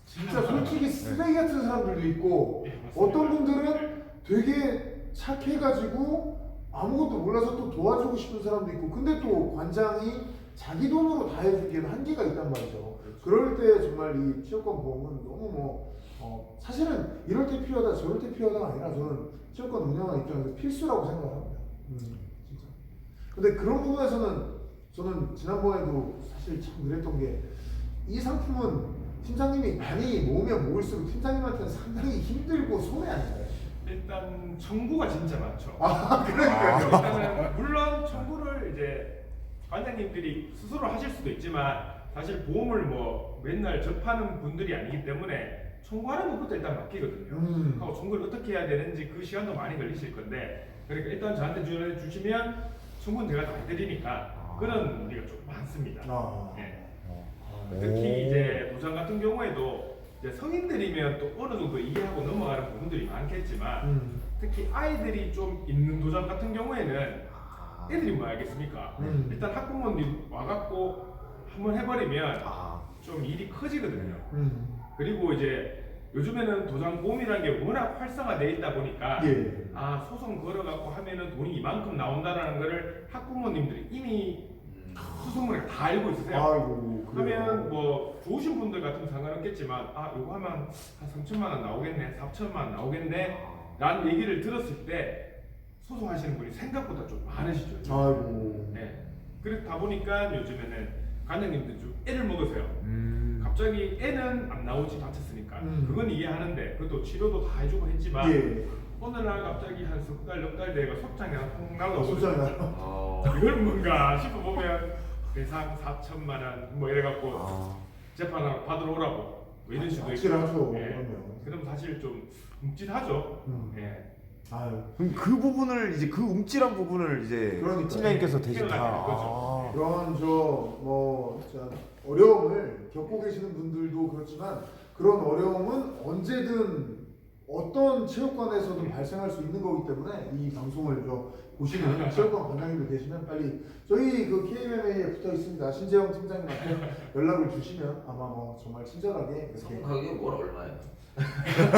진짜 솔직히 쓰레기 같은 사람들도 있고 예, 맞습니다. 어떤 분들은 되게 착해가지고 아무것도 몰라서 또 도와주고 싶은 사람도 있고 근데 또 관장이 자기 돈으로 다 해주기에는 한계가 있단 말이죠. 그럴 때 정말 이 체육관 보험은 너무 사실은 이럴 때 필요하다 저럴 때 필요하다가 아니라 저는 체육관 운영하는 입장에서 필수라고 생각합니다. 진짜. 근데 그런 부분에서는 저는 지난번에도 사실 참 그랬던 게 이 상품은 팀장님이 많이 모으면 모을수록 팀장님한테는 상당히 힘들고 손해 아닌가요? 일단 청구가 진짜 많죠. 그러니까요. 일단은 물론 청구를 이제 관장님들이 스스로 하실 수도 있지만 사실 보험을 뭐 맨날 접하는 분들이 아니기 때문에 청구하는 것부터 일단 맡기거든요. 하고 청구를 어떻게 해야 되는지 그 시간도 많이 걸리실 건데 그러니까 일단 저한테 지원해 주시면 청구는 제가 다 해드리니까 그런 우리가 좀 많습니다. 예. 특히 이제 도장 같은 경우에도 이제 성인들이면 또 어느 정도 이해하고 넘어가는 부분들이 많겠지만 특히 아이들이 좀 있는 도장 같은 경우에는 애들이 뭐 알겠습니까? 일단 학부모님 와갖고 한번 해버리면 좀 일이 커지거든요. 그리고 이제 요즘에는 도장보험이라는 게 워낙 활성화되어 있다 보니까 예. 아 소송 걸어갖고 하면은 돈이 이만큼 나온다라는 거를 학부모님들이 이미 수소문에 다 알고 있으세요. 아이고 그래요. 하면 뭐 좋으신 분들 같으면 상관없겠지만 아 이거 하면 한 3천만 원 나오겠네, 4천만 원 나오겠네 라는 얘기를 들었을 때 소송하시는 분이 생각보다 좀 많으시죠. 아이고. 네. 그렇다 보니까 요즘에는 관장님들 좀 애를 먹으세요. 음. 갑자기 애는 안 나오지 다쳤으니까 그건 이해하는데 그것도 치료도 다 해주고 했지만 예. 어느 날 갑자기 한 석 달, 넉 달 되가 속장에 통 아, 날라오고 소장이요. 이걸 뭔가 싶어보면 배상 4천만 원 뭐 이래갖고 아. 재판을 받으러 오라고 뭐 이런 식으로 확실하죠. 예. 그러면. 그럼 사실 좀 묵직하죠. 예. 아유. 그럼 그 부분을 이제 그 움찔한 부분을 이제 그러니까요. 팀장님께서 대신 다. 태어나게 된 아. 그런 어려움을 겪고 계시는 분들도 그렇지만 그런 어려움은 언제든 어떤 체육관에서든 발생할 수 있는 거기 때문에 이 방송을 보시는 체육관 관장님들 계시면 빨리 저희 그 KMMA에 붙어 있습니다. 신재영 팀장님한테 연락을 주시면 아마 뭐 정말 친절하게 이렇게 가격이 월 얼마예요? 그렇게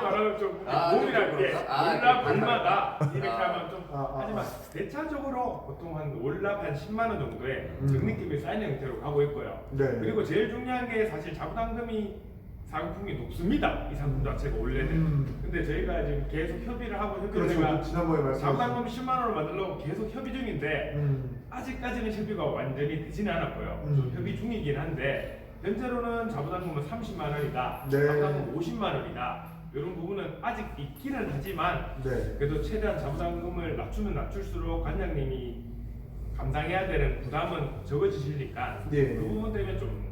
말하면 좀 아, 몸이랄 게 아, 올라 그렇구나. 벌마다 이렇게 아. 하면 좀 아. 하지만 대차적으로 보통 한 올라 한 10만 원 정도의 음. 적립금이 쌓이는 형태로 가고 있고요. 네. 그리고 제일 중요한 게 사실 자부담금이 상품이 높습니다. 이 상품 자체가 원래는. 근데 저희가 지금 계속 협의를 하고 협의를 그렇죠. 제가 지난번에 말씀하신 자부담금 10만 원을 만들려고 계속 협의 중인데 아직까지는 협의가 완전히 되지는 않았고요. 좀 협의 중이긴 한데 현재로는 자부담금은 30만 원이다. 네. 자부담금 50만 원이다. 이런 부분은 아직 있기는 하지만 네. 그래도 최대한 자부담금을 낮추면 낮출수록 관장님이 감당해야 되는 부담은 적어지시니까 예. 그 부분 때문에 좀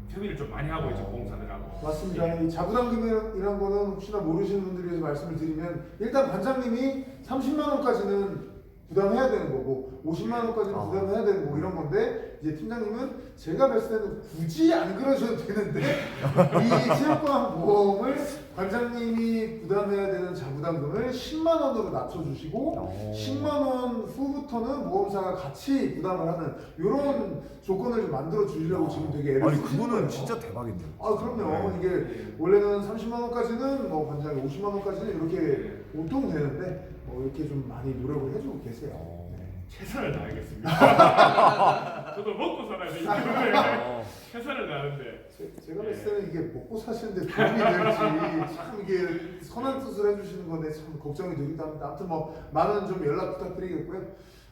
협의를 좀 많이 하고 있죠. 봉사들하고. 맞습니다. 이 자부담금이란 거는 혹시나 모르시는 분들을 위해서 말씀을 드리면 일단 관장님이 30만 원까지는 부담해야 되는 거고 50만 원까지는 부담해야 되는 거고 이런 건데 이제 팀장님은 제가 봤을 때는 굳이 안 그러셔도 되는데 이 체육관 보험을 관장님이 부담해야 되는 자부담금을 10만 원으로 낮춰주시고 10만 원 후부터는 보험사가 같이 부담을 하는 이런 조건을 좀 만들어 주시려고 지금 되게 애를 아니 쓰시는 그거는 거예요. 진짜 대박인데요. 아 그럼요. 네. 이게 원래는 30만 원까지는 뭐 관장이 50만 원까지는 이렇게 보통 되는데 이렇게 좀 많이 노력을 해주고 계세요. 네. 최선을 다하겠습니다. 저도 먹고 살아야 되기 때문에 최선을 다하는데 제가 봤을 때는 이게 먹고 사시는데 도움이 될지 참 이게 선한 뜻을 해주시는 건데 참 걱정이 되기도 합니다. 아무튼 뭐 많은 좀 연락 부탁드리겠고요.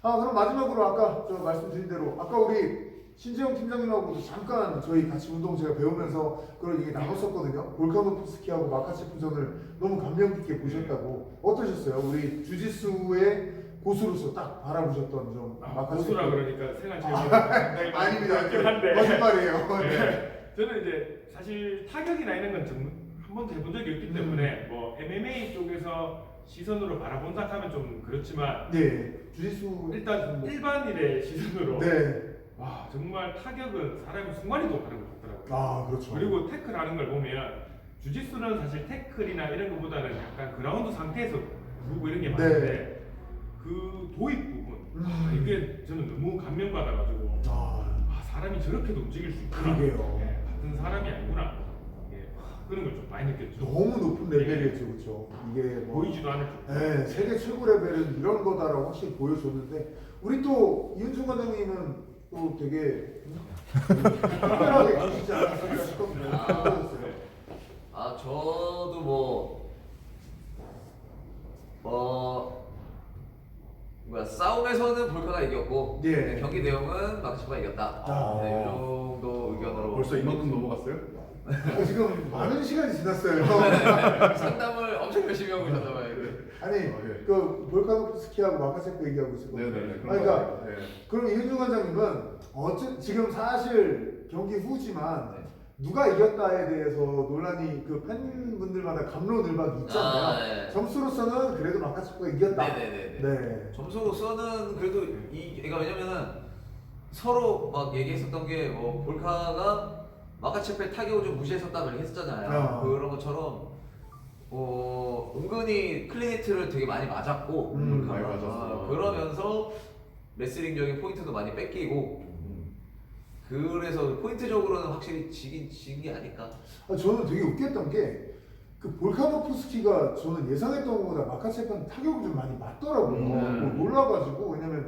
그럼 마지막으로 아까 저 말씀드린 대로 아까 우리 신재영 팀장님하고도 잠깐 저희 같이 운동 제가 배우면서 그런 얘기 나눴었거든요. 볼카노프 스키하고 마카체프전을 너무 감명 깊게 보셨다고 어떠셨어요? 우리 주짓수의 고수로서 딱 바라보셨던 좀 고수라 그러니까 생활체육이 상당히 많이 그렇긴 한데 거짓말이에요. 네. 저는 이제 사실 타격이나 이런 건 한 번도 해본 적이 없기 때문에 뭐 MMA 쪽에서 시선으로 바라본다 하면 좀 그렇지만 네, 주짓수 일단 일반인의 시선으로 네, 와 정말 타격은 사람이 순간이동 하는 것 같더라고요. 아 그렇죠. 그리고 태클하는 걸 보면 주짓수는 사실 태클이나 이런 것보다는 약간 그라운드 상태에서 누고 이런 게 많은데 그 도입 부분 이게 저는 너무 감명받아가지고 사람이 저렇게도 움직일 수 있구나. 그러게요. 예, 같은 사람이 아니구나. 예, 그런 걸 좀 많이 느꼈죠. 너무 높은 레벨이었죠, 그렇죠. 이게 뭐 보이지도 않을 정 네, 세계 최고 레벨은 이런 거다라고 확실히 보여줬는데 우리 또 이은중 관장님은 또 되게 특별하게 가시지 않았을까 싶거든요. 어떠셨어요? 저도 싸움에서는 볼카가 이겼고 예. 경기 내용은 마카체프가 이겼다. 네, 이 정도 의견으로 벌써 이만큼 넘어갔어요? 지금 많은 시간이 지났어요. 상담을 엄청 열심히 하고 있었나봐요. 아니 예. 그 볼카노프 스키하고 마카체프 얘기하고 있었거든요. 네네네. 그러니까 네. 그럼 이은중 관장님은 지금 사실 경기 후지만 누가 이겼다에 대해서 논란이 그 팬분들마다 갑론을박이 있잖아요. 네. 점수로서는 그래도 마카체프가 이겼다. 네네네. 네. 점수로서는 그래도 그러니까 왜냐면은 서로 막 얘기했었던 게 볼카가 마카체프의 타격을 좀 무시했었다 이렇게 했었잖아요. 그런 것처럼 은근히 클린히트를 되게 많이 맞았고 볼카가. 많이 맞았어. 그러면서 레슬링적인 포인트도 많이 뺏기고 그래서 포인트적으로는 확실히 지긴 게 아닐까. 저는 되게 웃겼던 게 그 볼카노프스키가 저는 예상했던 것보다 마카체프한테 타격을 좀 많이 맞더라고요. 놀라가지고 왜냐면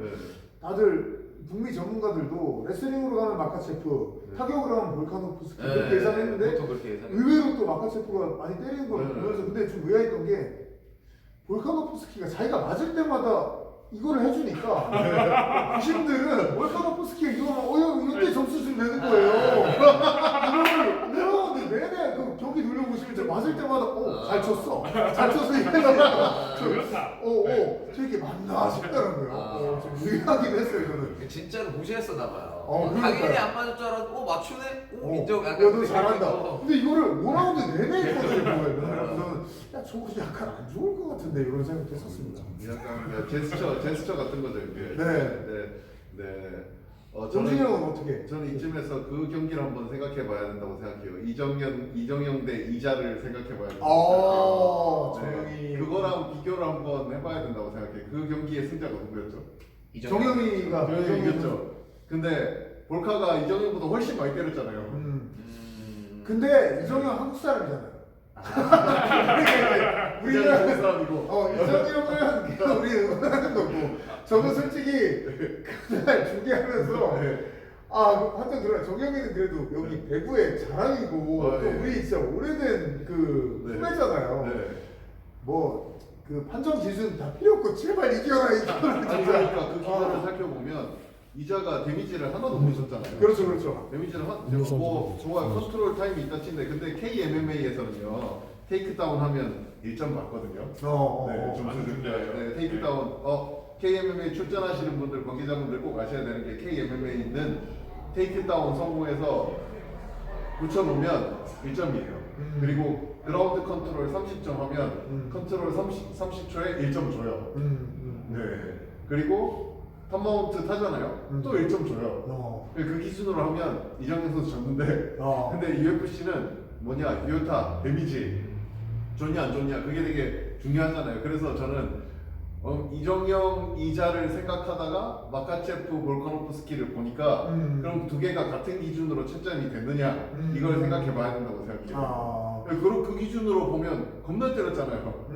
다들 북미 전문가들도 레슬링으로 가면 마카체프, 타격으로 가면 볼카노프스키 그렇게 예상했는데 보통 그렇게 예상. 의외로 또 마카체프가 많이 때리는 걸 보면서 근데 좀 의아했던 게 볼카노프스키가 자기가 맞을 때마다 이거를 해주니까 부심들은 볼카노프스키가 이거는 이때 점수 좀 내는 거예요. 이거를 내내 그 경기 돌려보시면 이제 맞을 때마다 잘 쳤어 이래서 그렇다. 저게 맞나 싶더라고요. 좀 의아하긴 했어요 저는. 진짜로 무시했었나 봐요. 그러니까요. 당연히 안 맞을 줄 알았는데 맞추네? 인정. 약간 너 그렇게 잘한다. 해서. 근데 이거를 5라운드 내내 했거든요. 저는 야 저거 약간 안 좋을 것 같은데 이런 생각도 했었습니다. 약간 제스처 같은 거죠 이게. 네. 정진이 형은 어떻게? 저는 이쯤에서 그 경기를 한번 생각해봐야 된다고 생각해요. 이정영 대 이자를 생각해봐야 된다고 생각해요. 정영이 그거랑 비교를 한번 해봐야 된다고 생각해요. 그 경기의 승자가 누구였죠? 정영이가 정영이 이겼죠. 근데 볼카가 이정영보다 훨씬 많이 때렸잖아요. 근데 이정영 한국 사람이잖아요. 이정영 한국 사람이고. 이정영은 우리 응원하는 거고. 저는 솔직히 그날 중계하면서 한번 들어요. 정영이는 그래도 여기 배구의 자랑이고 또 우리 진짜 오래된 그 후배잖아요. 뭐 그 판정 기준 다 필요 없고 제발 이겨라. 아니 그러니까 그 기사를 살펴보면 이자가 데미지를 하나도 못 줬잖아요. 그렇죠. 데미지를 뭐 좋아요. 컨트롤 타임이 있다 친데 근데 KMMA에서는요 테이크다운 하면 1점 받거든요. 네, 점수 줄 때. 네, 테이크다운. KMMA 출전하시는 분들 관계자분들 꼭 아셔야 되는 게 KMMA는 테이크다운 성공해서 붙여놓으면 1점이에요. 그리고 그라운드 컨트롤 30점 하면 컨트롤 30초에 1점 줘요. 네. 그리고 탑마운트 타잖아요. 또 1점 줘요. 그 기준으로 하면 이정현 선수 졌는데 근데 UFC는 뭐냐 유효타 데미지 좋냐 안 좋냐 그게 되게 중요하잖아요. 그래서 저는 이정영 이자를 생각하다가 마카체프 볼카노프스키를 보니까 그럼 두 개가 같은 기준으로 채점이 됐느냐 이걸 생각해봐야 된다고 생각해요. 그 기준으로 보면 겁나 때렸잖아요.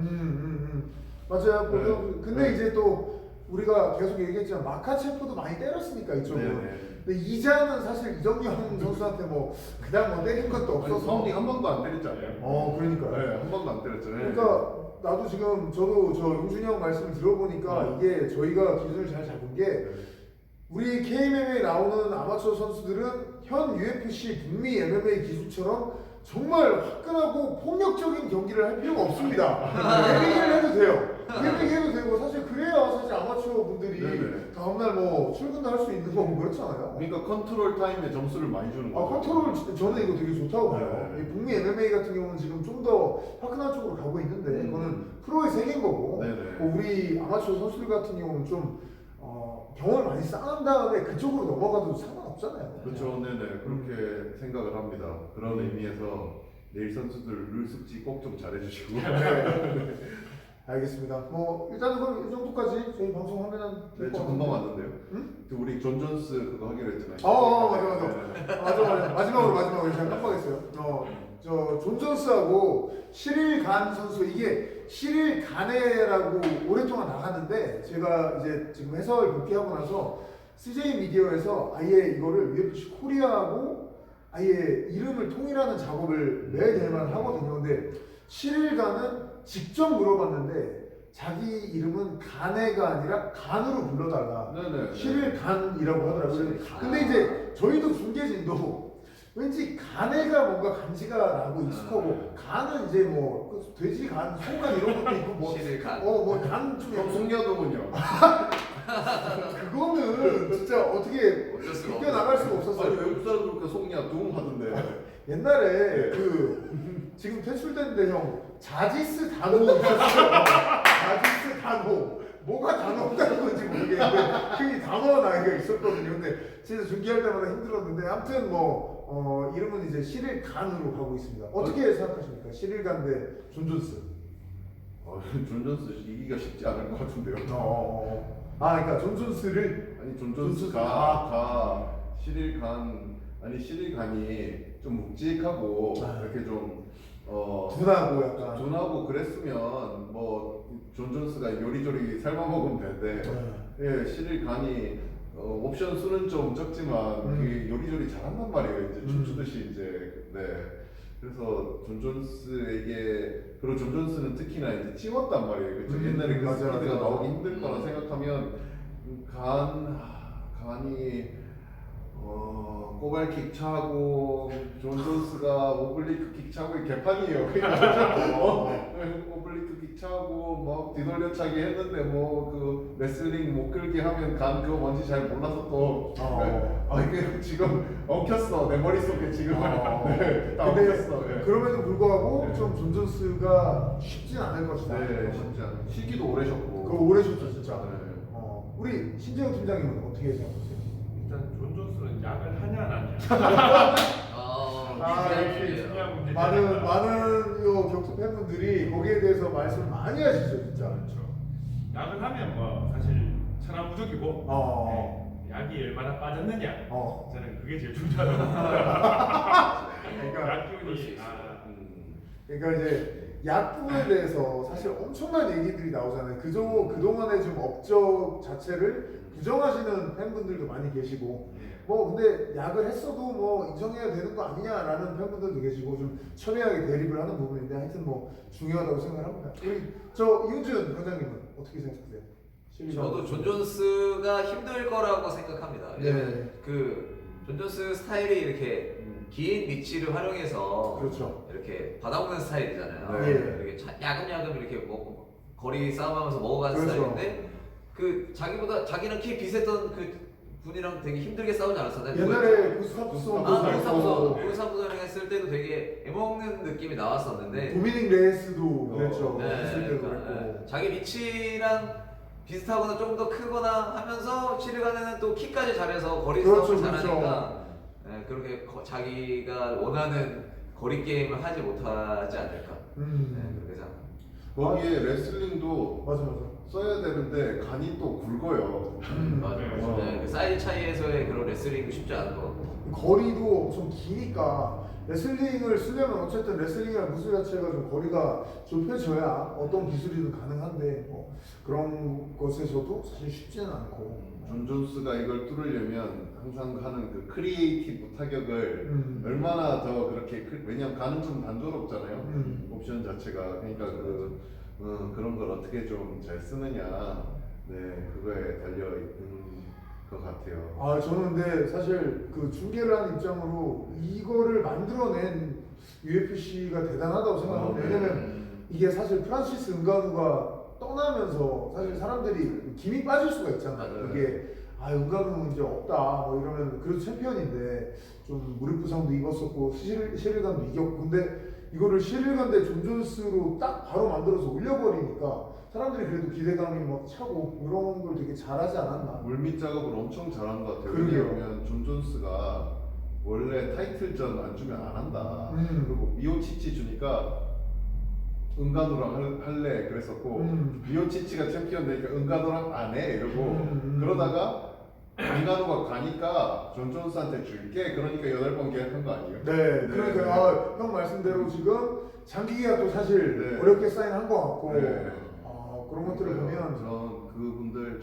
맞아요. 네. 근데 이제 또 우리가 계속 얘기했지만 마카체프도 많이 때렸으니까 이쪽은. 근데 이자는 사실 이정영 선수한테 뭐 그냥 뭐 때린 것도 없어서. 파운딩 한 번도 안 때렸잖아요. 그러니까요. 네, 한 번도 안 때렸잖아요. 그러니까 나도 지금 저도 용준이 형 말씀을 들어보니까 이게 저희가 기준을 잘 잡은 게 우리 KMMA에 나오는 아마추어 선수들은 현 UFC 북미 MMA 기술처럼 정말 화끈하고 폭력적인 경기를 할 필요가 없습니다. 게임을 해도 돼요. 게임을 해도 되고 사실 그래야 사실 아마추어 분들이 다음날 뭐 출근도 할 수 있는 거고 그렇잖아요. 그러니까 컨트롤 타임에 점수를 많이 주는 거예요. 컨트롤 저는 이거 되게 좋다고 봐요. 이 북미 MMA 같은 경우는 지금 좀 더 화끈한 쪽으로 가고 있는데 그거는 프로의 세계인 거고 우리 아마추어 선수들 같은 경우는 좀 경험을 많이 쌓은 다음에 그쪽으로 넘어가도 상관없잖아요. 그렇죠, 네네 그렇게 생각을 합니다. 그런 의미에서 내일 선수들 룰 숙지 꼭 좀 잘해주시고. 알겠습니다. 뭐 일단 그럼 이 정도까지 저희 방송 하면은 네, 저 금방 왔는데요. 응? 우리 존 존스 그거 하기로 했잖아요. 맞아. 마지막으로 제가 깜빡했어요. 존 존스하고 시릴 간 선수 이게 시릴 가네라고 오랫동안 나갔는데 제가 이제 지금 해설 복귀하고 나서 CJ 미디어에서 아예 이거를 UFC 코리아하고 아예 이름을 통일하는 작업을 매일 대만 하거든요. 근데 시릴 간은 직접 물어봤는데 자기 이름은 가네가 아니라 간으로 불러달라. 시릴 간이라고 하더라고요. 근데 이제 저희도 중계진도 왠지 가네가 뭔가 간지가 나고 익숙하고 간은 이제 뭐 돼지 간, 소간 이런 것도 있고 뭐 시릴 간. 뭐간좀 그럼 송야동은요? 그거는 진짜 어떻게 비껴 나갈 수가 없었어요. 아니 외국 사람들 송야 둥 하던데. 옛날에 지금 퇴출됐는데 형 자지스 단호 있었어요. 자지스 단호. 뭐가 단어다는 건지 모르겠는데 그 단어가 나이가 있었거든요. 근데 진짜 중계할 때마다 힘들었는데 아무튼 이름은 이제 시릴 간으로 가고 있습니다. 어떻게 생각하십니까? 시릴 간 대 존 존스. 존 존스 이기가 쉽지 않을 것 같은데요. 그러니까 존 존스를 아니 존 존스가 시릴간이 좀 묵직하고 이렇게 좀 둔하고 약간. 둔하고 그랬으면 뭐 존 존스가 요리조리 삶아 먹으면 되는데 예, 시릴간이 옵션 수는 좀 적지만 그 요리조리 잘한단 말이에요. 이제 춤추듯이 이제 네. 그래서 존 존스에게 그리고 존 존스는 특히나 이제 찌웠단 말이에요. 그쵸? 옛날에 그 맞아, 스피드가 맞아. 나오기 힘들 거라 생각하면 간이 꼬발킥 차고 존 존스가 오블리크 킥 차고 개판이에요. 오블리크 킥 차고 뭐 뒤돌려차기 했는데 뭐 그 레슬링 못 끌게 하면 간 그거 뭔지 잘 몰라서 또 이게 지금 엉켰어 내 머릿속에 지금 네, 다 근데 엉켰어. 네. 그럼에도 불구하고 좀 존 존스가 쉽진 않을 것이다. 네, 진짜 쉬기도 오래 쉬었고. 그거 오래 쉬었죠 진짜. 네. 우리 신재영 팀장님은 어떻게 생각하세요? 일단 존 존스는 약을 하냐 안 하냐. 역시 중요한 문제죠. 많은 요 격투 팬분들이 거기에 대해서 말씀 많이 하시죠 진짜. 그렇죠. 약을 하면 뭐 사실 천하무적이고 어. 네, 약이 얼마나 빠졌느냐. 어. 저는 그게 제일 중요하다고 봅니다. 그러니까 약기운이 그러니까 이제 약부에 대해서 사실 엄청난 얘기들이 나오잖아요. 그동안의 좀 업적 자체를 부정하시는 팬분들도 많이 계시고 뭐 근데 약을 했어도 뭐 인정해야 되는 거 아니냐라는 팬분들도 계시고 좀 첨예하게 대립을 하는 부분인데 하여튼 뭐 중요하다고 생각합니다. 우리 저 이훈준 원장님은 어떻게 생각하세요? 저도 존 존스가 힘들 거라고 생각합니다. 왜냐면 네. 존 존스 스타일이 이렇게 긴 리치를 활용해서 그렇죠. 이렇게 받아먹는 스타일이잖아요. 네. 이렇게 야금야금 이렇게 거리 싸움하면서 먹어가는 그렇죠. 스타일인데 자기는 키 비슷했던 그 분이랑 되게 힘들게 싸우지 않았었나요? 옛날에 구스타프송 구스타프송이랑 했을 때도 되게 애먹는 느낌이 나왔었는데 도미닉 레이스도 그랬죠. 네, 했을 때도 그러니까, 그랬고. 자기 리치랑 비슷하거나 조금 더 크거나 하면서 시르간에는 또 키까지 잘해서 거리 그렇죠, 싸움을 그렇죠. 잘하니까 그렇게 자기가 원하는 거리 게임을 하지 못하지 않을까 그렇게 생각합니다. 거기에 레슬링도 맞아. 써야 되는데 간이 또 굵어요. 맞아요. 네. 그 사이즈 차이에서의 그런 레슬링도 쉽지 않은 것 같고. 거리도 엄청 기니까 레슬링을 쓰려면 어쨌든 레슬링이라는 무술 자체가 좀 거리가 좁혀져야 어떤 기술이든 가능한데 뭐 그런 것에서도 사실 쉽지는 않고. 존 존스가 이걸 뚫으려면 항상 하는 그 크리에이티브 타격을 얼마나 더 그렇게 왜냐면 간은 좀 단조롭잖아요. 옵션 자체가 그러니까 그런 걸 어떻게 좀 잘 쓰느냐 그거에 달려 있는 것 같아요. 저는 근데 사실 그 중계를 하는 입장으로 이거를 만들어낸 UFC가 대단하다고 생각합니다. 왜냐면 이게 사실 프란시스 은가누가 떠나면서 사실 사람들이 김이 빠질 수가 있잖아요. 이게 은가누 이제 없다 뭐 이러면 그래도 챔피언인데 좀 무릎 부상도 입었었고 시릴간도 이겼고 근데 이거를 시릴간 대 존 존스로 딱 바로 만들어서 올려버리니까 사람들이 그래도 기대감이 막 차고 이런 걸 되게 잘하지 않았나? 물밑 작업을 엄청 잘한 것 같아요. 그러게요. 왜냐면 존 존스가 원래 타이틀전 안 주면 안 한다. 그리고 미오치치 주니까 은간우랑 할래 그랬었고 미오치치가 챔피언 되니까 은간우랑 안 해 이러고 그러다가 은간우가 가니까 존 존스한테 줄게 그러니까 8번 계약한 거 아니에요? 네, 그러니까 형 말씀대로 지금 장기 계약도 사실 어렵게 사인한 것 같고 그런 것들을 보면 전 그분들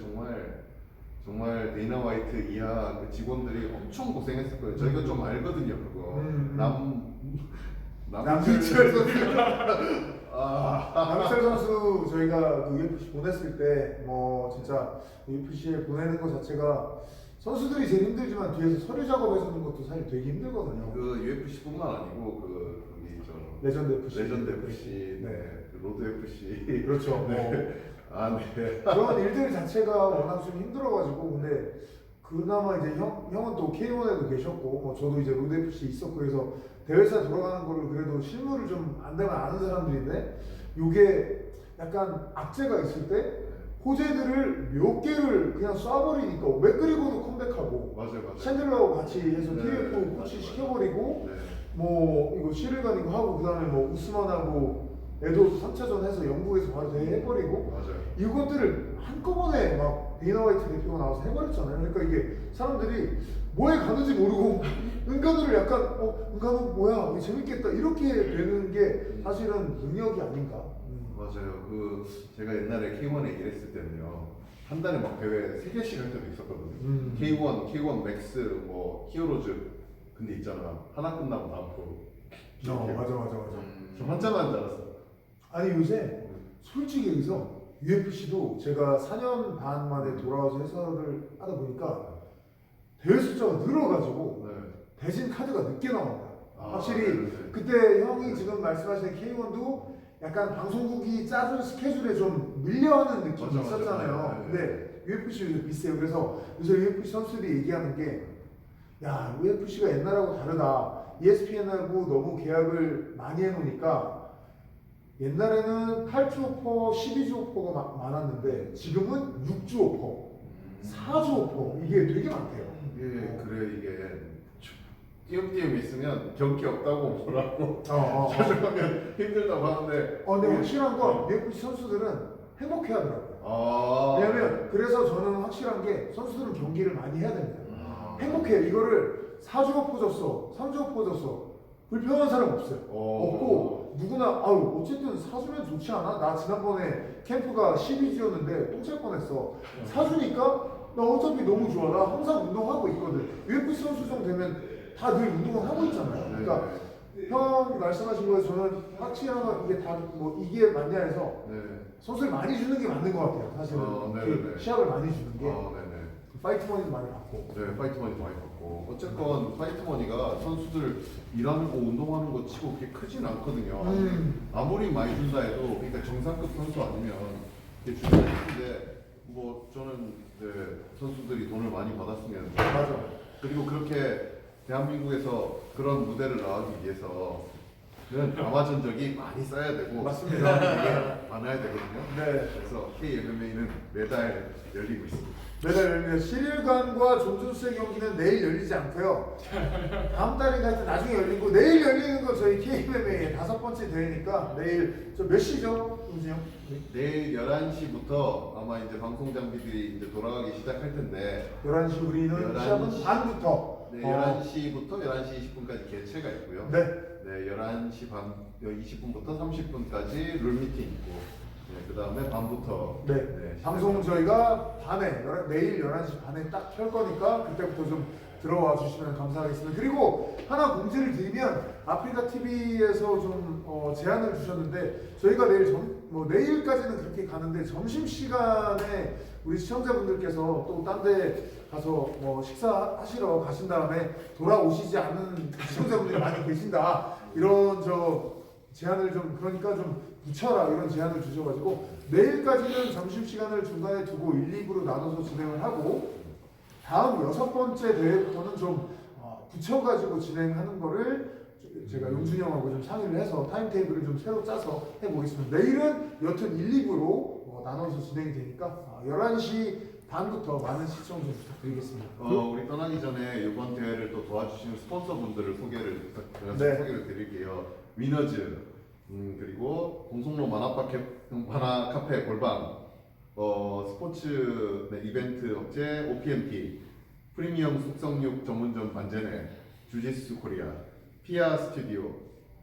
정말 데이나 화이트 이하 그 직원들이 엄청 고생했을 거예요. 저희가 좀 알거든요 그거. 남희철 선수 남희철 선수 저희가 그 UFC 보냈을 때 뭐 진짜 UFC에 보내는 것 자체가 선수들이 제일 힘들지만 뒤에서 서류 작업해주는 것도 사실 되게 힘들거든요. 그 UFC뿐만 아니고 거기 레전드 FC, 레전드 FC, 그 로드 FC 그렇죠. 그런 일들 자체가 워낙 좀 힘들어가지고 근데 그나마 이제 형은 또 K1에도 계셨고 뭐 저도 이제 로드 FC 있었고 그래서 대회사 돌아가는 거를 그래도 실물을 좀 안 되면 아는 사람들인데 요게 약간 악재가 있을 때 호재들을 몇 개를 그냥 쏴버리니까 맥그리고도 컴백하고 맞아요. 샌들러하고 같이 해서 TF 코치 시켜버리고 뭐 이거 시를간 이거 하고 그 다음에 뭐 우스만하고 에도 3차전 해서 영국에서 바로 대회 해버리고 맞아요. 이것들을 한꺼번에 막 데이나 화이트 대표가 나와서 해버렸잖아요. 그러니까 이게 사람들이 뭐에 가는지 모르고 은간호를 약간 은간호 뭐야 이거 재밌겠다 이렇게 되는 게 사실은 능력이 아닌가. 맞아요. 그 제가 옛날에 K1에 일했을 때는요. 한 달에 막 대회 3개씩 할 때도 있었거든요. K1 맥스, 뭐 히어로즈. 근데 있잖아. 하나 끝나고 다음 거. 맞아. 좀 한참한 줄 알았어. 아니 요새 솔직히 여기서 UFC도 제가 4년 반 만에 돌아와서 해설을 하다 보니까 대회 숫자가 늘어가지고 네. 대신 카드가 늦게 나온다. 아, 확실히 네. 그때 형이 지금 말씀하시는 K1도 약간 방송국이 짜준 스케줄에 좀 밀려하는 느낌이 맞아, 있었잖아요. 맞아. 네. 근데 UFC도 요새 비슷해요. 그래서 요새 UFC 선수들이 얘기하는 게 야, UFC가 옛날하고 다르다. ESPN하고 너무 계약을 많이 해놓으니까 옛날에는 8주 오퍼, 12주 오퍼가 많았는데 지금은 6주 오퍼, 4주 오퍼 이게 되게 많대요. 그래 이게 띄엄띄엄 있으면 경기 없다고 뭐라고 어. 가져가면 힘들다고 하는데. 근데 확실한 건 UFC 선수들은 행복해하더라고요. 왜냐면 그래서 저는 확실한 게 선수들은 경기를 많이 해야 됩니다. 행복해요. 이거를 4주 오퍼 줬어, 3주 오퍼 줬어 불편한 사람 없어요. 없고 누구나 어쨌든 4주면 좋지 않아? 나 지난번에 캠프가 12주였는데 똥 찰 뻔했어. 4주니까 나 어차피 너무 좋아. 나 항상 운동하고 있거든. UFC 선수정 되면 다 늘 운동을 하고 있잖아요. 그러니까 형 말씀하신 거에 저는 확실한 이게 다 뭐 이게 맞냐 해서 선수를 많이 주는 게 맞는 것 같아요. 사실은 이렇게 시합을 많이 주는 게 파이트 머니도 많이 받고. 네, 파이트 머니도 많이 받고. 어쨌건 파이트 머니가 선수들 일하는 거, 운동하는 거 치고 그렇게 크진 않거든요. 아무리 많이 준다 해도, 그러니까 정상급 선수 아니면 이게 주는 텐데, 뭐 저는 선수들이 돈을 많이 받았으면. 맞아. 그리고 그렇게 대한민국에서 그런 무대를 나가기 위해서는 아마 전적이 많이 쌓여야 되고, 맞습니다. 되게 많아야 되거든요. 네. 그래서 KMMA는 매달 열리고 있습니다. 매달 열리는 7일간과 존존스의 경기는 내일 열리지 않고요. 다음 달인가 하여튼 나중에 열리고 내일 열리는 거 저희 KMMA의 5번째 대회니까 내일 몇 시죠? 용진이 형? 내일 11시부터 아마 이제 방송 장비들이 이제 돌아가기 시작할 텐데 11시 우리는 11시. 시합은 반부터 네, 11시부터 11시 20분까지 개최가 있고요. 네. 네, 11시 반 20분부터 30분까지 룰 미팅 있고 그 다음에 밤부터 네. 방송 저희가 내일 11시 반에 딱 켤 거니까 그때부터 좀 들어와 주시면 감사하겠습니다. 그리고 하나 공지를 드리면 아프리카 TV에서 좀 제안을 주셨는데 저희가 내일까지는 그렇게 가는데 점심 시간에 우리 시청자분들께서 또 딴 데 가서 식사하시러 가신 다음에 돌아오시지 않는 시청자분들이 많이 계신다 이런 제안을 그러니까 좀 붙여라 이런 제안을 주셔가지고 내일까지는 점심시간을 중간에 두고 1, 2부로 나눠서 진행을 하고 다음 6번째 대회부터는 좀 붙여가지고 진행하는 거를 제가 용준이 형하고 좀 상의를 해서 타임테이블을 좀 새로 짜서 해보겠습니다. 내일은 여튼 1, 2부로 나눠서 진행이 되니까 11시 반부터 많은 시청 좀 부탁드리겠습니다. 우리 떠나기 전에 이번 대회를 또 도와주시는 스폰서분들을 소개를 드릴게요. 위너즈 그리고 공성로 만화 카페 골방 스포츠 이벤트 업체 OPMP 프리미엄 숙성육 전문점 반제네 주짓수 코리아 피아 스튜디오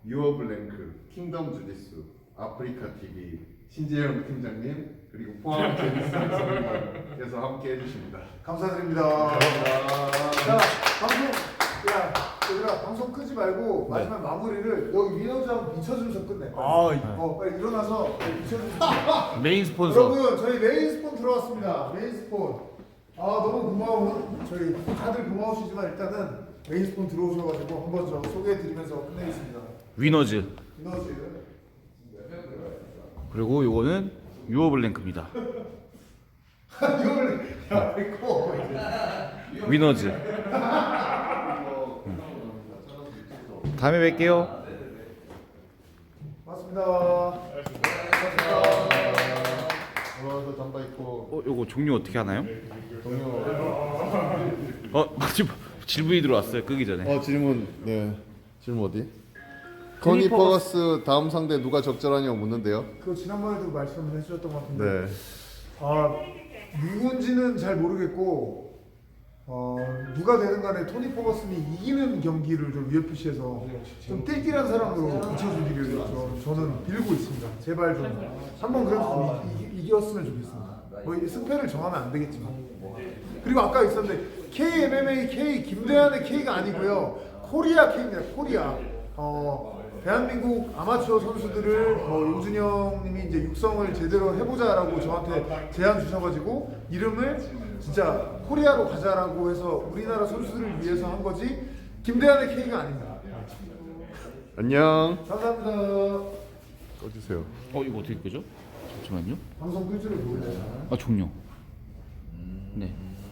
유어블랭크 킹덤 주짓수 아프리카 TV 신재영 팀장님 그리고 포항 제니스 선생님께서 함께 해주십니다. 감사드립니다. 감사합니다. 자 얘들아 방송 끄지 말고 마지막 마무리를 여기 위너장 비춰주면서 끝내. 빨리 일어나서 비춰주세요. 메인 스폰서. 여러분 저희 메인 스폰 들어왔습니다. 메인 스폰. 너무 고마워. 저희 다들 고마우시지만 일단은 메인 스폰 들어오셔가지고 한번 저 소개해드리면서 끝내겠습니다. 위너즈. 위너즈. 그리고 요거는 유어블랭크입니다. 이거를 있고 위너즈. 다음에 뵐게요. 맞습니다. 들어와서 잠바 입고 요거 종료 어떻게 하나요? 동료 마침 질문이 들어왔어요. 끄기 전에. 질문 질문 어디? 토니 퍼거스 다음 상대 누가 적절하냐고 묻는데요. 그거 지난번에도 말씀을 해주셨던 것 같은데. 네. 누군지는 잘 모르겠고 누가 되든 간에 토니 퍼거슨이 이기는 경기를 좀 UFC에서 좀 띨띨한 사람으로 붙여주기를 저는 빌고 있습니다. 제발 좀 한번 그래도 이겼으면 좋겠습니다. 뭐 승패를 정하면 안 되겠지만. 그리고 아까 있었는데 KMMA K 김대한의 K가 아니고요. 코리아 K입니다. 코리아. 대한민국 아마추어 선수들을 용준이 형님이 이제 육성을 제대로 해보자라고 저한테 제안 주셔가지고 이름을 진짜 코리아로 가자라고 해서 우리나라 선수들을 위해서 한 거지 김대한의 K가 아닙니다. 안녕. 감사합니다. 꺼주세요. 이거 어떻게 끄죠? 잠시만요. 방송 끌 줄을 모르잖아. 종료. 네.